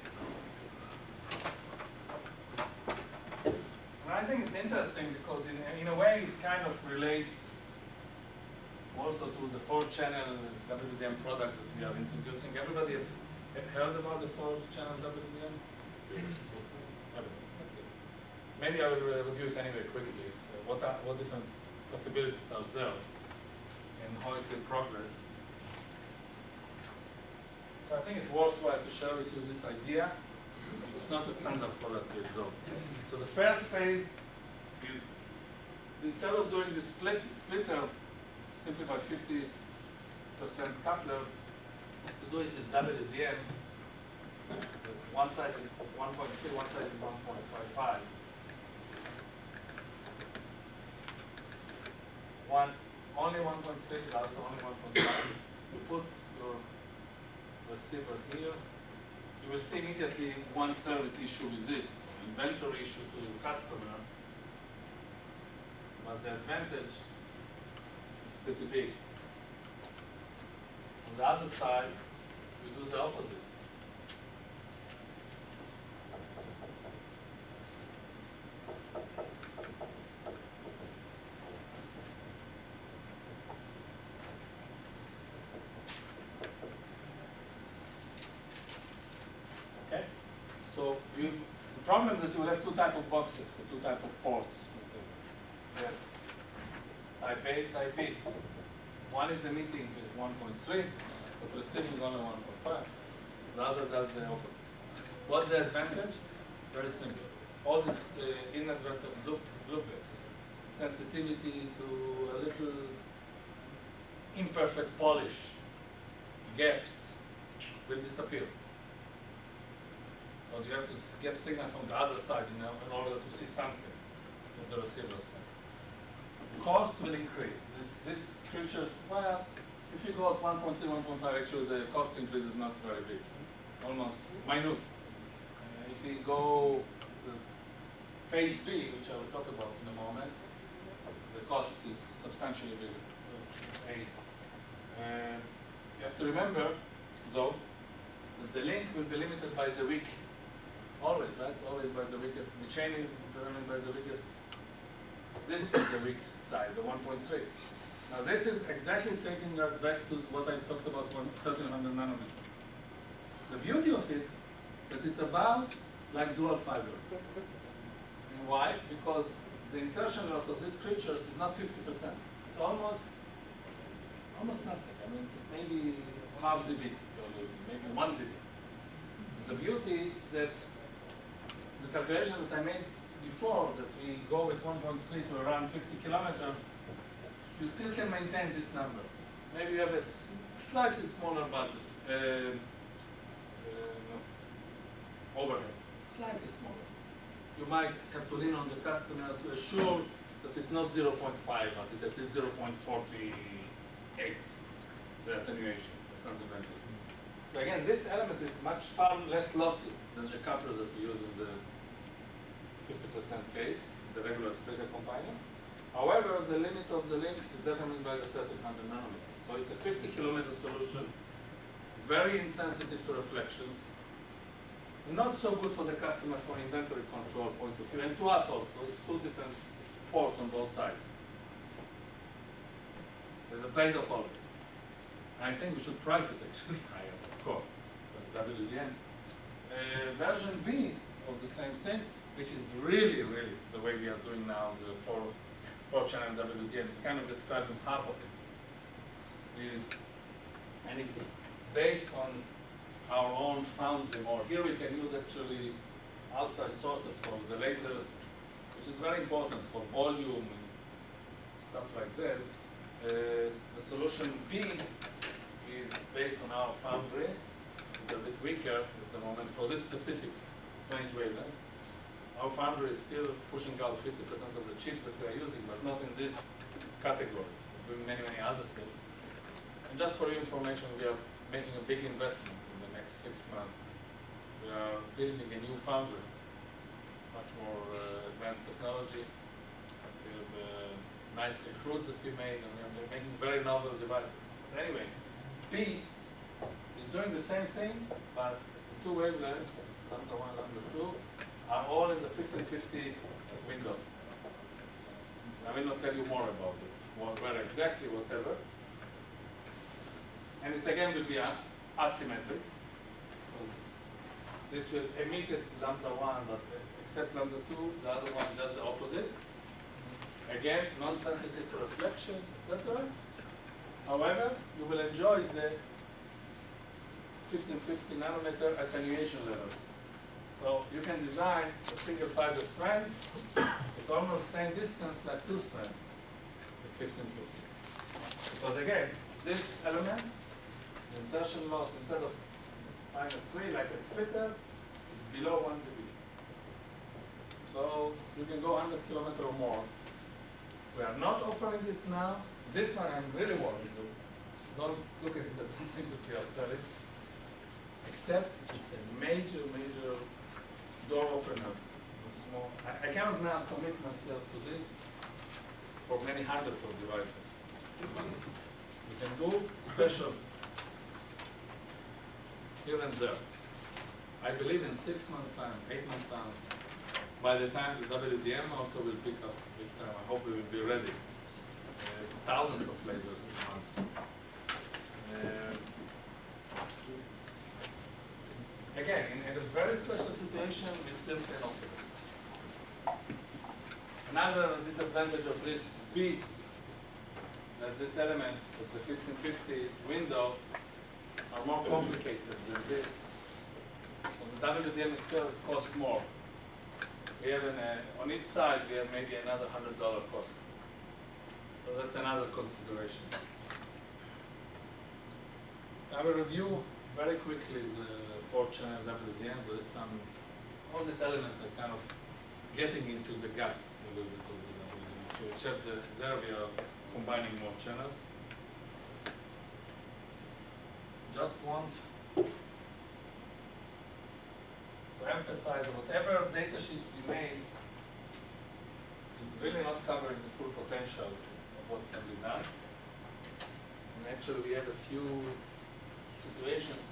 And I think it's interesting because in a way it kind of relates also to the 4-channel WDM product that we are introducing. Everybody have heard about the 4-channel WDM? Maybe I will review it anyway quickly. So what different possibilities are there and how it will progress. So I think it's worthwhile to share with you this idea. It's not a standard product yet though. So the first phase is, instead of doing the splitter simply by 50% coupler, is to do it with WDM. One side is 1.3, one side is 1.55. Only 1.6, the other only 1.5. You put your receiver here. You will see immediately one service issue with this, inventory issue to the customer. But the advantage is pretty big. On the other side, we do the opposite. Okay? So the problem is that you will have two types of boxes, or two types of ports. Type A, type B. One is emitting at 1.3, but receiving only 1.5. The other does the opposite. What's the advantage? Very simple. All these inadvertent loopbacks, sensitivity to a little imperfect polish, gaps, will disappear. Because you have to get signal from the other side, in order to see something from the receiver side. Cost will increase. This creature, well, if you go at 1.3, 1.5, actually the cost increase is not very big, almost minute. If we go to phase B, which I will talk about in a moment, the cost is substantially bigger. You have to remember, though, that the link will be limited by the weak. Always, right? It's always by the weakest. The chain is determined by the weakest. This is the weak side, the 1.3. Now this is exactly taking us back to what I talked about, 1300 nanometers. The beauty of it, that it's about like dual fiber. And why? Because the insertion loss of these creatures is not 50%. It's almost nothing. I mean, it's maybe half dB you're losing, maybe 1 dB. The beauty that the calculation that I made before, that we go with 1.3 to around 50 kilometers, you still can maintain this number. Maybe you have a slightly smaller budget, overhead, slightly smaller. You might have to lean on the customer to assure that it's not 0.5, but it's at least 0.48, the attenuation, or something like that. So again, this element is far less lossy than the coupler that we use in the 50% case, the regular splitter combiner. However, the limit of the link is determined by the 1300 nanometers. So it's a 50 kilometer solution, very insensitive to reflections, not so good for the customer from inventory control point of view, and to us also. It's two different ports on both sides. There's a trade-off always. I think we should price it actually higher, of course. That's WDM. Version B of the same thing, which is really, really the way we are doing now, the four-channel WDM. It's kind of described in half of it. And it's based on our own foundry more. Here we can use actually outside sources for the lasers, which is very important for volume stuff like that. The solution B is based on our foundry. It's a bit weaker at the moment for this specific strange wavelengths. Our foundry is still pushing out 50% of the chips that we are using, but not in this category. We're doing many other things. And just for your information, we are making a big investment in the next 6 months. We are building a new foundry, much more advanced technology. We have nice recruits that we made, and we're making very novel devices. But anyway, B is doing the same thing, but the two wavelengths, lambda 1, lambda 2, are all in the 1550 window. I will not tell you more about it, where exactly, whatever. And it again will be asymmetric, because this will emit at lambda 1, but except lambda 2, the other one does the opposite. Again, non-sensitive to reflections, etc. However, you will enjoy the 1550 nanometer attenuation level. So you can design a single fiber strand. It's almost the same distance like two strands at 1550. Because again, this element, the insertion loss, instead of -3 like a splitter, is below 1 dB. So you can go 100 kilometers or more. We are not offering it now. This one I'm really worried. Don't look at it as something that we are selling, except it's a major door opener. Small. I cannot now commit myself to this for many hundreds of devices. We can do special here and there. I believe in 6 months' time, 8 months' time, by the time the WDM also will pick up big time, I hope we will be ready. Thousands of lasers this month. Again, in a very special situation, we still can operate. Another disadvantage of this B, that these elements of the 1550 window are more complicated than this. So the WDM itself costs more. We have on each side, we have maybe another $100 cost. So that's another consideration. I will review very quickly the 4-channel WDM. There is all these elements are kind of getting into the guts a little bit of the WDM. So except there we are combining more channels. Just want to emphasize whatever data sheet we made is really not covering the full potential of what can be done. And actually we have a few situations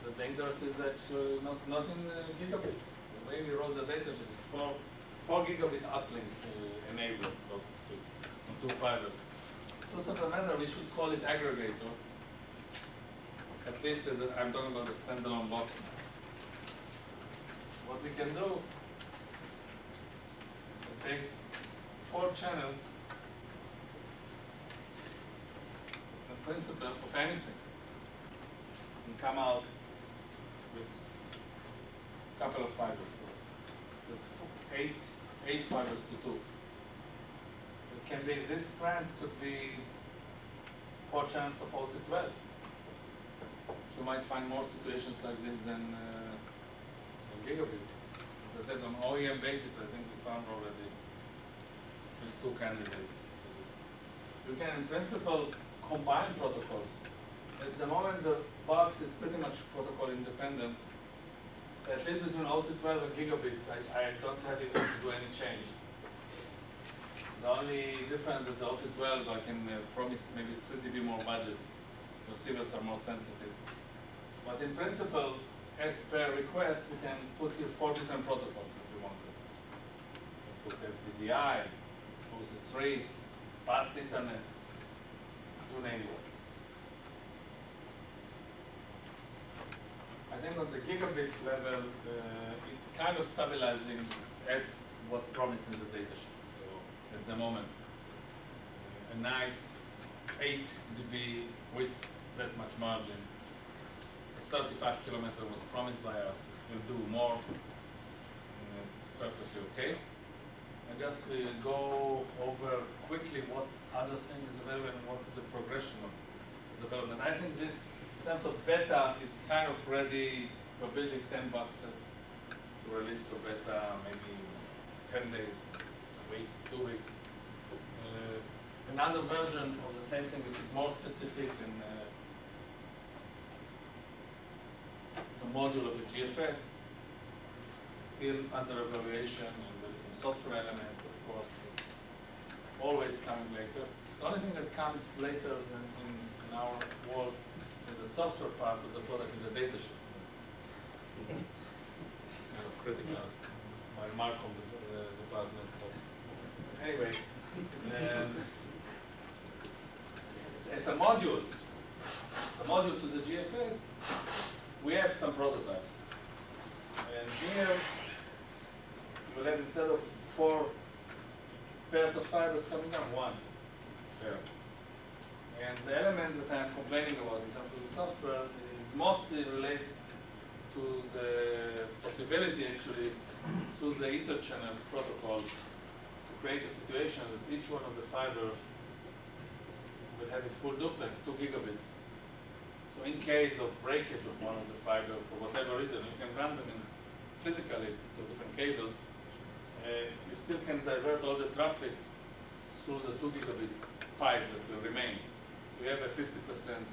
that the interest is actually not in gigabit. The way we wrote the data sheet is 4 gigabit uplink enabled, so to speak, on 2 fibers. Truth of the matter, we should call it aggregator. At least I'm talking about the standalone box now. What we can do, we take 4 channels, the principle of anything, and come out with a couple of fibers. So it's 8 fibers to 2. It can be, these strands could be 4 channels of OC12. You might find more situations like this than gigabit. As I said, on OEM basis, I think we found already these 2 candidates. You can, in principle, combine protocols. At the moment, the box is pretty much protocol independent. So at least between OC12 and gigabit, I don't have it to do any change. The only difference with the OC12, I can promise maybe 3 dB more budget. Receivers are more sensitive. But in principle, as per request, we can put here 4 different protocols if we want to. We put FDDI, OC3, fast internet, you name it. I think on the gigabit level, it's kind of stabilizing at what promised in the data sheet. So at the moment, a nice 8 dB with that much margin. 35 kilometers was promised by us. We'll do more. And it's perfectly okay. I guess we go over quickly what other things is available and what is the progression of development. I think this, in terms of beta, is kind of ready. We're building 10 boxes to release to beta, maybe 10 days, a week, 2 weeks. Another version of the same thing, which is more specific and it's a module of the GFS, still under evaluation, and there is some software elements, of course, always coming later. The only thing that comes later than in our world is the software part of the product is the data sheet. Kind of critical. My mark from the department. But anyway, it's a module. It's a module to the GFS. We have some prototypes. And here, you will have instead of 4 pairs of fibers coming down, 1 pair. And the element that I'm complaining about in terms of the software is mostly relates to the possibility actually through the interchannel protocol to create a situation that each one of the fiber will have a full duplex, 2 gigabit. So in case of breakage of one of the fiber for whatever reason, you can run them in physically, so different cables, you still can divert all the traffic through the 2 gigabit pipe that will remain. So we have a 50%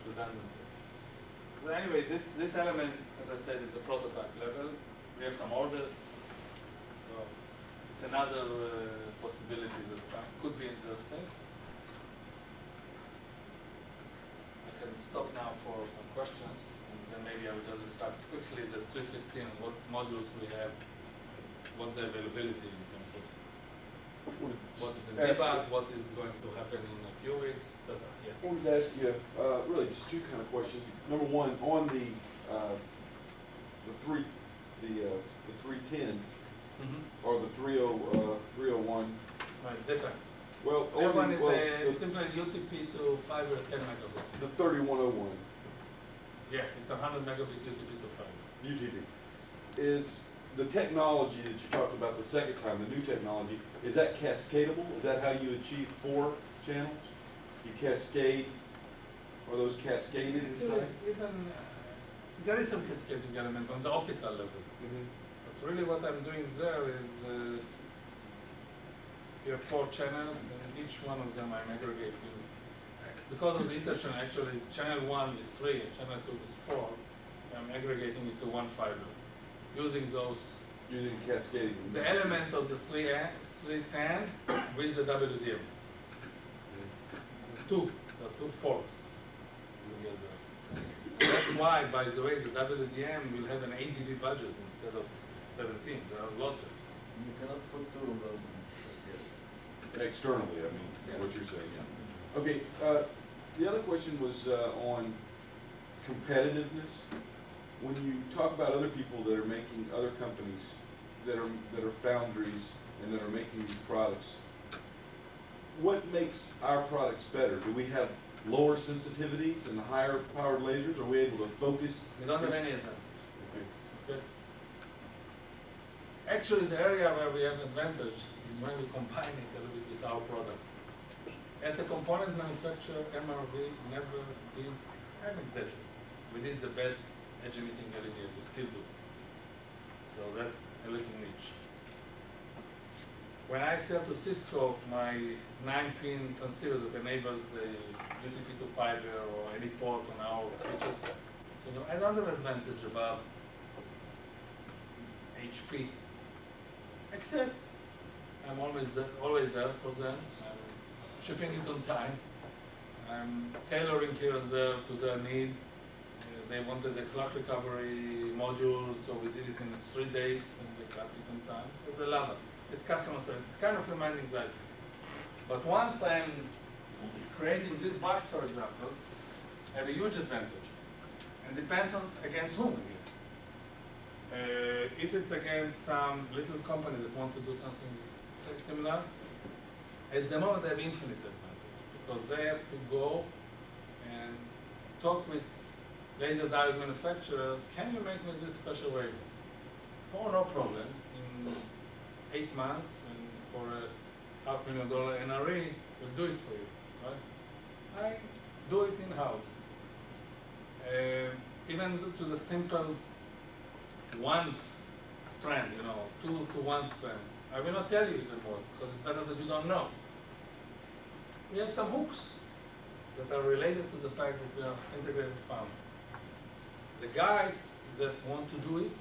redundancy. So anyway, this element, as I said, is the prototype level. We have some orders. So it's another possibility that could be interesting. I can stop now for some questions, and then maybe I will just describe quickly the 316 and what modules we have, what's the availability in terms of what is the debug, what is going to happen in a few weeks, etc. Yes. I wanted to ask you really just 2 kind of questions. Number one, on the 310 or the 301. No, it's different. Well, that one is simply UTP to fiber 10 megabit. The 3101. Yes, it's 100 megabit UTP to fiber. UTP. Is the technology that you talked about the second time, the new technology, is that cascadable? Is that how you achieve 4 channels? You cascade, are those cascaded inside? It's even, there is some cascading element on the optical level. But really what I'm doing there is, you have 4 channels, and each one of them I'm aggregating. Because of the interchannel, actually, channel 1 is 3, and channel 2 is 4. I'm aggregating it to 1 fiber. Using those. Using cascading. The element of the 310 with the WDM. The 2 forks together. That's why, by the way, the WDM will have an 8 dB budget instead of 17. There are losses. You cannot put 2 of them externally, I mean, is what you're saying, yeah. Okay, the other question was on competitiveness. When you talk about other people that are making, other companies that are foundries and that are making these products, what makes our products better? Do we have lower sensitivities and higher powered lasers? Are we able to focus? We don't have any of them. Okay. Actually, the area where we have advantage is when we combine it a little bit with our products. As a component manufacturer, MRV never did, I'm exaggerating, we did the best edge emitting LED, we still do. So that's a little niche. When I sell to Cisco my 9-pin transceiver that enables a UTP to fiber or any port on our switches, so I don't have advantage about HP, except I'm always there for them. I'm shipping it on time. I'm tailoring here and there to their need. They wanted a clock recovery module, so we did it in 3 days, and they got it on time. So they love us. It's customer service. It's kind of reminding Xyplex. But once I'm creating this box, for example, I have a huge advantage. And depends on against whom again. If it's against some little company that want to do something similar, at the moment they have infinite advantage because they have to go and talk with laser direct manufacturers. Can you make me this special waveform? Oh, no problem. In 8 months, and for a $500,000 NRE will do it for you, right? I do it in-house. Even to the simple one strand, 2 to 1 strand. I will not tell you anymore because it's better that you don't know. We have some hooks that are related to the fact that we are integrated farm. The guys that want to do it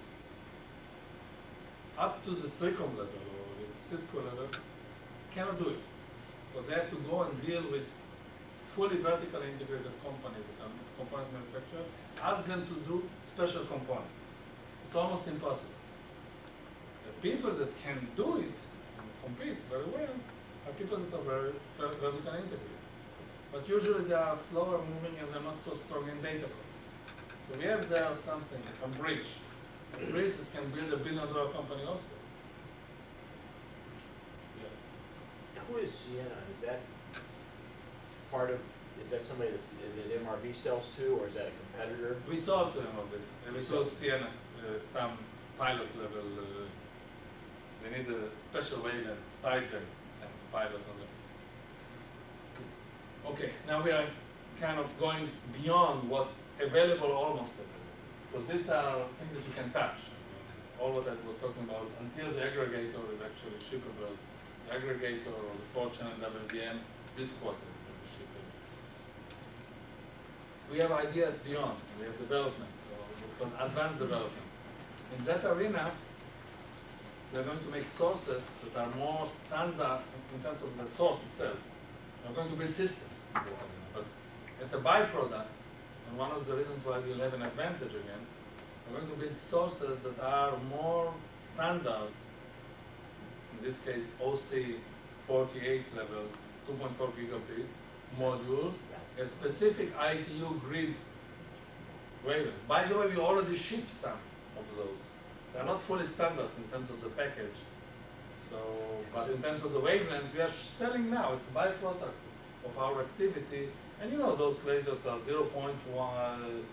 up to the SRICOM level or the Cisco level cannot do it because they have to go and deal with fully vertically integrated companies that are component manufacturer, ask them to do special components. It's almost impossible. The people that can do it and compete very well are people that are very vertically integrated. But usually they are slower moving and they're not so strong in data code. So we have there something, some bridge. A bridge that can build $1 billion company also. Who is Sienna? Is that is that somebody that MRV sells to, or is that a competitor? We sold to them of this, and we sold Sienna some pilot level. They need a special way and side gen and pilot on them. Okay, now we are kind of going beyond what available almost available. Because these are things that you can touch. All what I was talking about until the aggregator is actually shippable. The aggregator or the 4-channel WDM this quarter will be shippable. We have ideas beyond. We have development, or advanced development. In that arena, we're going to make sources that are more standard in terms of the source itself. We're going to build systems in that arena. But as a byproduct, and one of the reasons why we'll have an advantage again, we're going to build sources that are more standard, in this case OC 48 level, 2.4 gigabit module, at specific ITU grid wavelengths. By the way, we already ship some of those. They're not fully standard in terms of the package. So, but in terms of the wavelengths, we are selling now. It's a byproduct of our activity. And those lasers are 0.2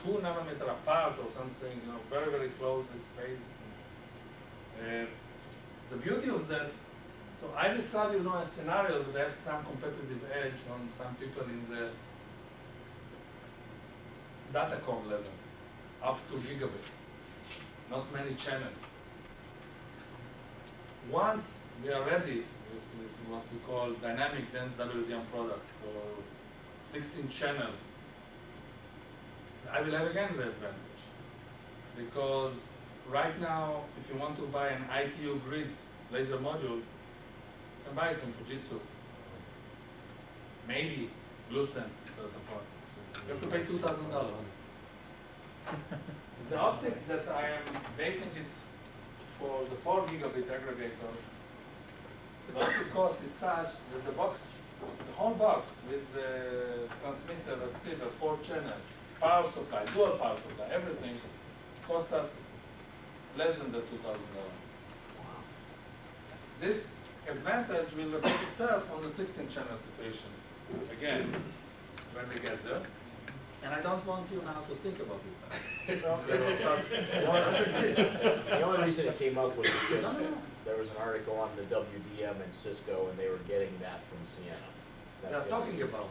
nanometer apart or something, very, very closely spaced. The beauty of that, so I describe, a scenario that have some competitive edge on some people in the datacom level, up to gigabit, not many channels. Once we are ready with what we call dynamic dense WDM product or 16 channel, I will have again the advantage. Because right now, if you want to buy an ITU grid laser module, you can buy it from Fujitsu. Maybe Littleton at a certain point. You have to pay $2,000. The optics that I am basing it for the 4 gigabit aggregator, the optic cost is such that the whole box with the transmitter, receiver, 4-channel, power supply, dual power supply, everything cost us less than the $2,000. This advantage will repeat itself on the 16-channel situation. Again, when we get there. And I don't want you now to think about it. The only reason it came up was because there was an article on the WDM and Cisco, and they were getting that from Sienna. They're talking about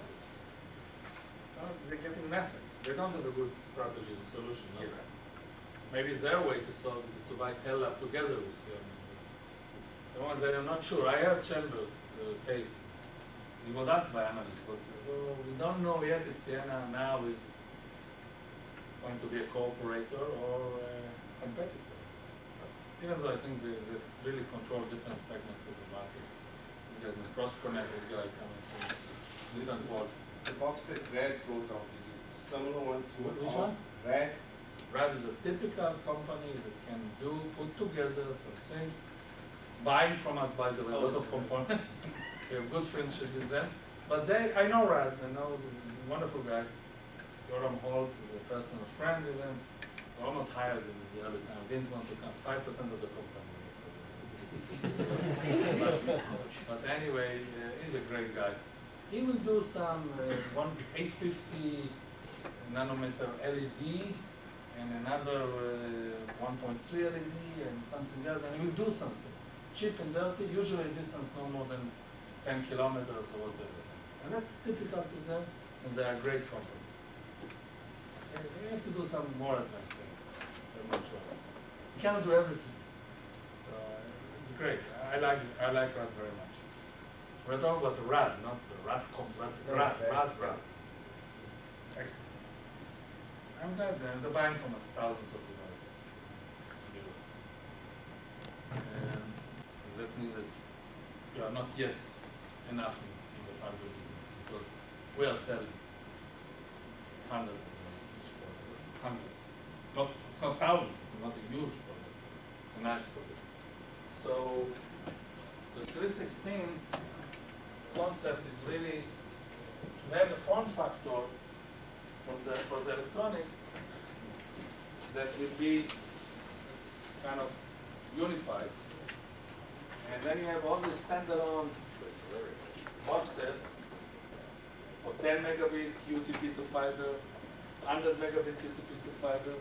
it. They're getting massive. They don't have a good strategy and solution yet. Maybe their way to solve it is to buy Tellab together with Sienna. The ones that I'm not sure. I heard Chambers tape. He was asked by analysts, but we don't know yet if Sienna now is going to be a cooperator or a competitor. Even though I think they really control different segments of the market. This guy's in cross-connect, this guy coming from different world. The box that Red wrote off, is it similar one to Which one? Red? Red is a typical company that can put together something, buying from us, by the way, a lot of components. We have good friendship with them. But I know Red, I know wonderful guys. Yoram Holtz is a personal friend with them. We almost hired him the other time. Didn't want to come, 5% of the company. but anyway, he's a great guy. He will do some 850 nanometer LED and another 1.3 LED and something else, and we do something. Cheap and dirty, usually distance no more than 10 kilometers or whatever. And that's typical to them, and they are a great company. Okay, we have to do some more advanced things. Very much choice. You cannot do everything. It's great. I like RAD very much. We're talking about the RAD, not the RAD. Excellent. I'm glad they're buying from us thousands of devices. And that means that we are not yet enough in the fiber business because we are selling hundreds of them each quarter. Hundreds. It's not thousands, it's not a huge product. It's a nice product. So the 316 concept is really to have a form factor for the electronic that will be kind of unified. And then you have all the standalone boxes for 10 megabit UTP to fiber, 100 megabit UTP to fiber,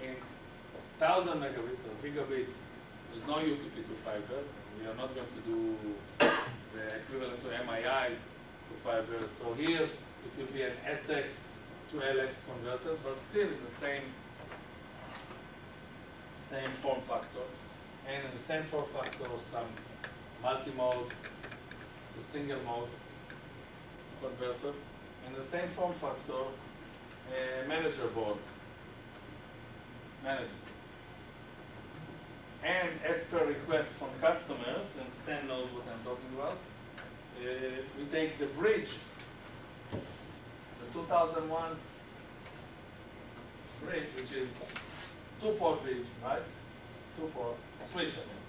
in 1000 megabit or gigabit, there's no UTP to fiber. We are not going to do the equivalent to MII to fiber. So here it will be an SX to LX converter, but still in the same form factor. And in the same form factor, some multi-mode to single mode converter. In the same form factor, a manager board. And as per request from customers, and Stan knows what I'm talking about, we take the bridge, the 2001 bridge, which is 2-port bridge, right? 2-port switch, I mean.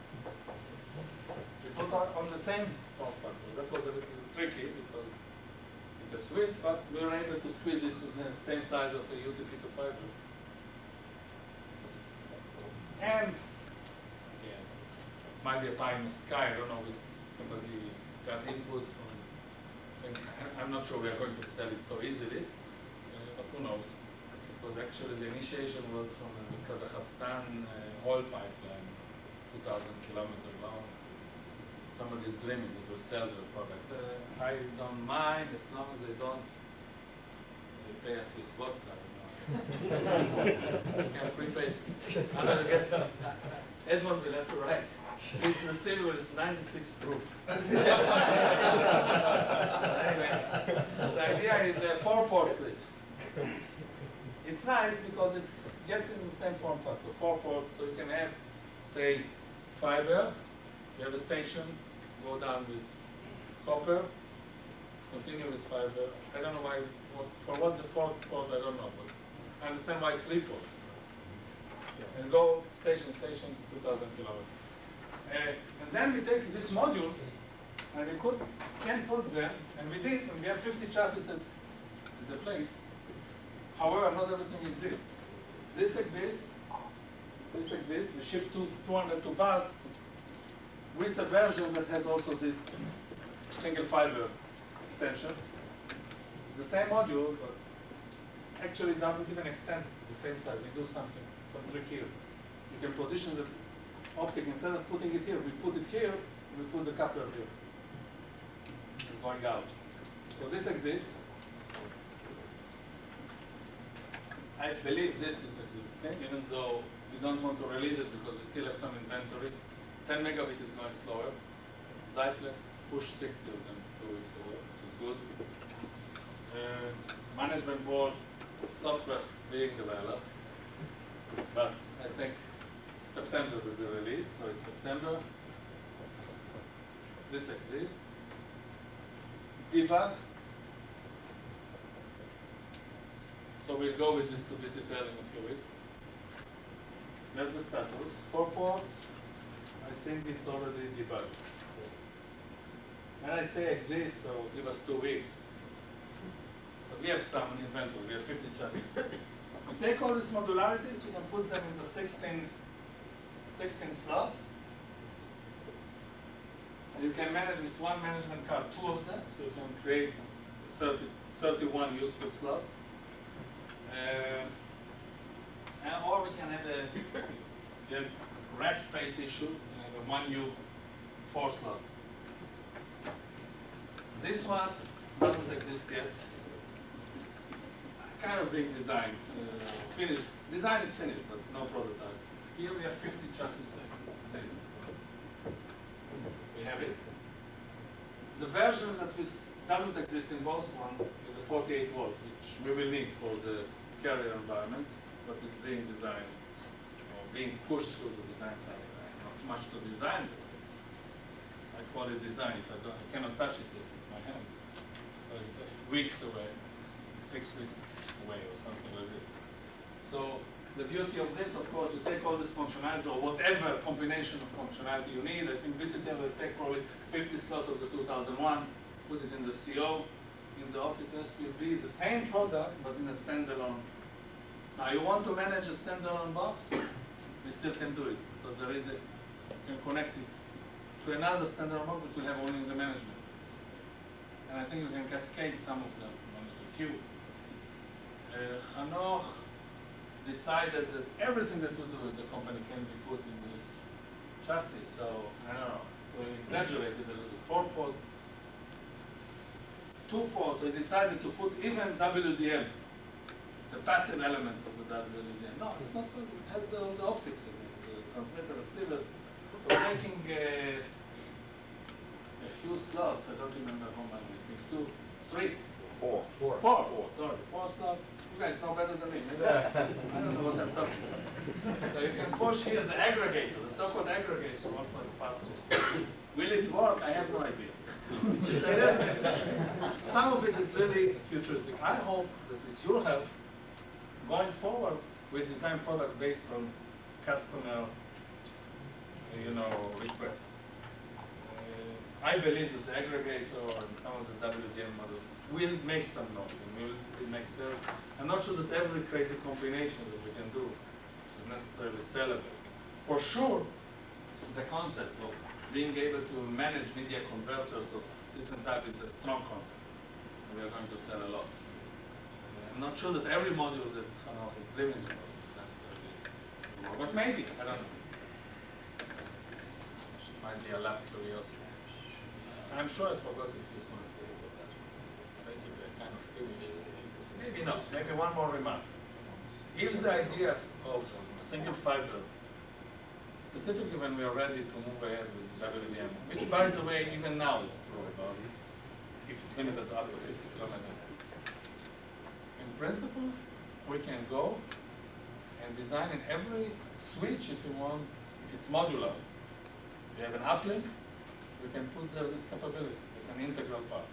We put on the same form factor. That was a little tricky because it's a switch, but we were able to squeeze it to the same size of a UTP to fiber. And again, might be a pie in the sky. I don't know if somebody got input from things. I'm not sure we are going to sell it so easily, but who knows? Because actually the initiation was from the Kazakhstan oil pipeline, 2,000 kilometers long. Somebody is dreaming that will sell their products. I don't mind as long as they don't pay us with vodka. You can prepay. Edmond will have to write. This receiver is 96 proof. Anyway, the idea is a 4-port switch. It's nice because it's getting the same form factor, 4-port, so you can have, say, fiber. You have a station, go down with copper, continue with fiber. I don't know why, for what's the 4-port, I don't know. But I understand why it's 3-port. And go station to 2,000 kilometers. And then we take these modules, and we can put them, and we did, and we have 50 chassis at the place. However, not everything exists. This exists, we ship 202 baht with a version that has also this single fiber extension. The same module, but actually doesn't even extend the same size. We do some trick here. You can position the optic, instead of putting it here, we put it here, we put the coupler here. It's going out. So this exists. I believe this is existing, even though we don't want to release it because we still have some inventory. 10 megabit is going slower. Xyplex pushed 60 of them 2 weeks ago, which is good. Management board, software being developed, but I think September will be released, so it's September. This exists. Debug. So we'll go with this to BCPL in a few weeks. That's the status. 4-port, I think it's already debugged. And I say exists, so give us 2 weeks. But we have some inventory, we have 50 chassis. We take all these modularities, we can put them in the 16 slot. And you can manage with one management card 2 of them, so you can create 31 useful slots. Or we can have a rack space issue, a 1U 4-slot. This one doesn't exist yet. Kind of being designed, finished. Design is finished, but no prototype. Here we have 50 chassis says. We have it. The version that doesn't exist in both one is a 48 volt, which we will need for the carrier environment, but it's being designed or being pushed through the design side. There's not much to design. I call it design. If I cannot touch it with my hands. So it's weeks away, 6 weeks away or something like this. So the beauty of this, of course, you take all this functionality or whatever combination of functionality you need. I think VCTM will take probably 50 slot of the 2001, put it in the CO, in the offices, will be the same product, but in a standalone. Now you want to manage a standalone box, we still can do it, because there is a, you can connect it to another standalone box that will have only the management. And I think you can cascade some of them, a few. Hanoch decided that everything that we do in the company can be put in this chassis, so I don't know, so he exaggerated a little. 4-port, 2-ports, so he decided to put even WDM, the passive elements of the WDM. No, it's not good, it has all the optics in it, the transmitter, receiver. So taking a few slots, I don't remember how many, I think 2, 3. 4. 4, sorry, 4 slots. You guys know better than me. Maybe I don't know what I'm talking about. So you can push here the aggregator, the so-called aggregator also as part of this. Will it work? I have no idea. Some of it is really futuristic. I hope that with your help, going forward, we design product based on customer, request. I believe that the aggregator and some of the WDM models will make some noise and will make sales. I'm not sure that every crazy combination that we can do is necessarily sellable. For sure, the concept of being able to manage media converters of different types is a strong concept. And we are going to sell a lot. I'm not sure that every module that Hanoch is living in is necessarily work, but maybe, I don't know. Might be a lab curiosity. I'm sure I forgot a few things here, but basically I kind of finished. Maybe not, maybe one more remark. If the ideas of single fiber, specifically when we are ready to move ahead with WDM, which by the way, even now is true about it, if it's limited up to 50 kilometers. In principle, we can go and design in every switch if you want, if it's modular. We have an uplink, we can put there this capability. It's an integral part.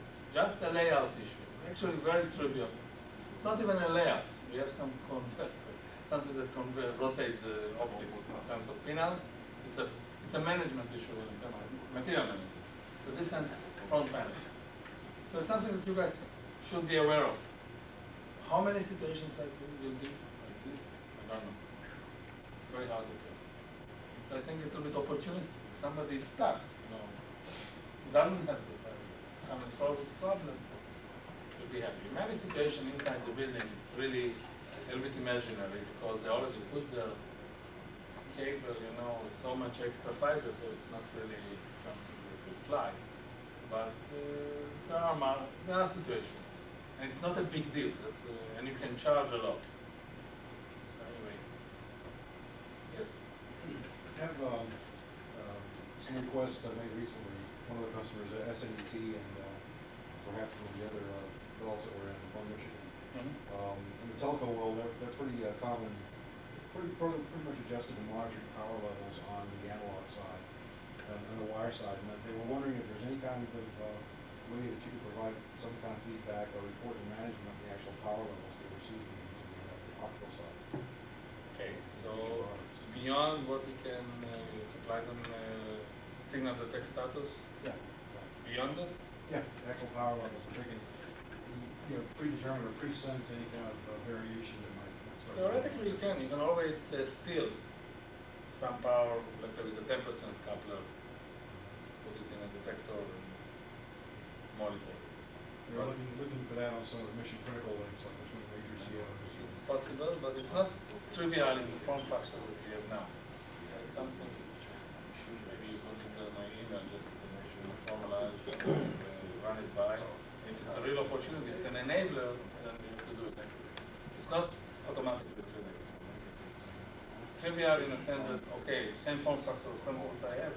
It's just a layout issue. Actually very trivial. It's not even a layout. We have some something that rotates the optics in terms of pinout. It's a management issue in terms of material management. It's a different front panel. So it's something that you guys should be aware of. How many situations like this will be like this? I don't know. It's very hard to tell. It's, I think, a little bit opportunistic. Somebody is stuck, doesn't have to come and solve this problem, you'll be happy. In many situations inside the building, it's really a little bit imaginary because they already put their cable, with so much extra fiber, so it's not really something that will fly. But there are situations, and it's not a big deal. And you can charge a lot. So anyway, yes. I have some requests I made recently. One of the customers at SNET and perhaps one of the other bells that were in Michigan. In the telecom world, they're pretty common, pretty much adjusted to monitoring power levels on the analog side and on the wire side. And they were wondering if there's any kind of way that you could provide some kind of feedback or report and management of the actual power levels they're receiving using the optical side. Okay, so beyond what we can supply them signal detect status? Yeah. Beyond that? Yeah, actual power levels. They can predetermine or pre-sense any kind of variation that might start. Theoretically, you can. You can always steal some power, let's say with a 10% coupler, put it in a detector and monitor. We're looking for that on some of the mission critical links, like between possible, but it's not trivial in the form factor that we have now. Like something, maybe you put in my email, just formalize and run it by. If it's a real opportunity, it's an enabler, then you have to do it. It's not automatically trivial. Trivial in the sense that, okay, same form factor, some what I have,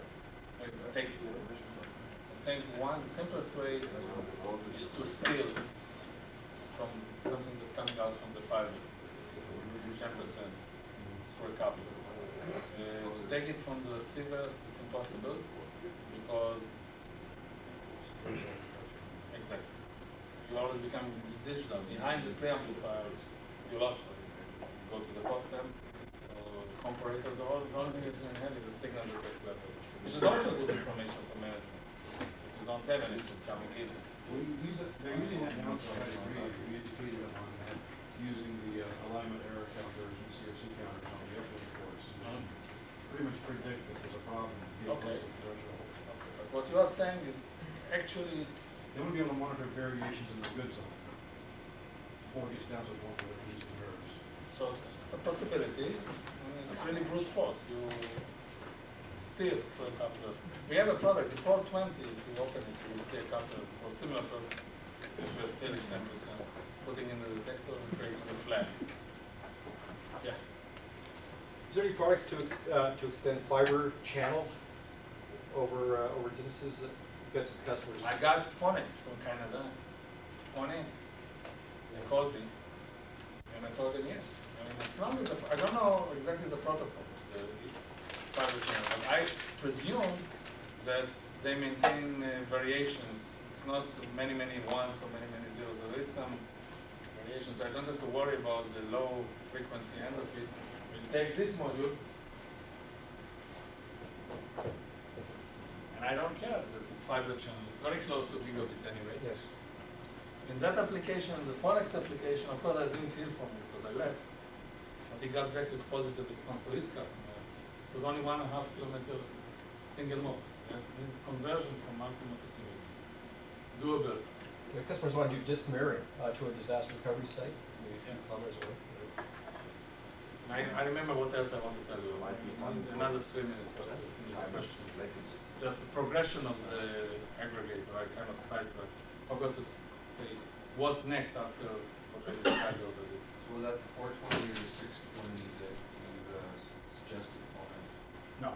maybe take the simplest way is to steal from something that's coming out from the fiber, 10% for a couple. To take it from the receivers, it's impossible because exactly. You already become digital. Behind the preamplifiers, you lost it. You go to the post-amp, so comparators are all the only thing that's in hand is the signal detect level, which is also good information for management. If you don't have anything coming in. Well, they're using that now, so I agree, we educated them on that, using the alignment error counters and CFC counters on the uplink ports. And pretty much predict if there's a problem. Okay. Threshold. But what you are saying is actually They want to be able to monitor variations in the good zone before it gets down to the point where they're losing nerves. so it's a possibility. I mean, it's really brute force. You steal for a coupler. We have a product, the 420, if you open it, you will see a coupler for similar purpose. We're stealing 10%, putting in the detector and creating a flag. Yeah. Is there any products to extend fiber channel over distances? You've got some customers. I got phonics from Canada. Phonics. They called me, and I told them yes. I mean, as long as I don't know exactly the protocol, the fiber channel, but I presume that they maintain variations. It's not many ones or many zeros. There is some variations. I don't have to worry about the low frequency end of it. We'll take this module, and I don't care that it's fiber channel. It's very close to gigabit anyway. Yes. In that application, the phonics application, of course I didn't hear from him because I left. But he got back his positive response to his customer. It was only 1.5 kilometer single mode. Conversion from multi-mode to single. Doable. The customers want to do disk mirroring to a disaster recovery site. Maybe a few Yeah. kilometers away. I remember what else I want to tell you. Another 3 minutes of questions. Just the progression of the aggregator. I kind of sidetracked. Forgot to say what next after what I described already. So was that the 420 or the 620 that you suggested? No.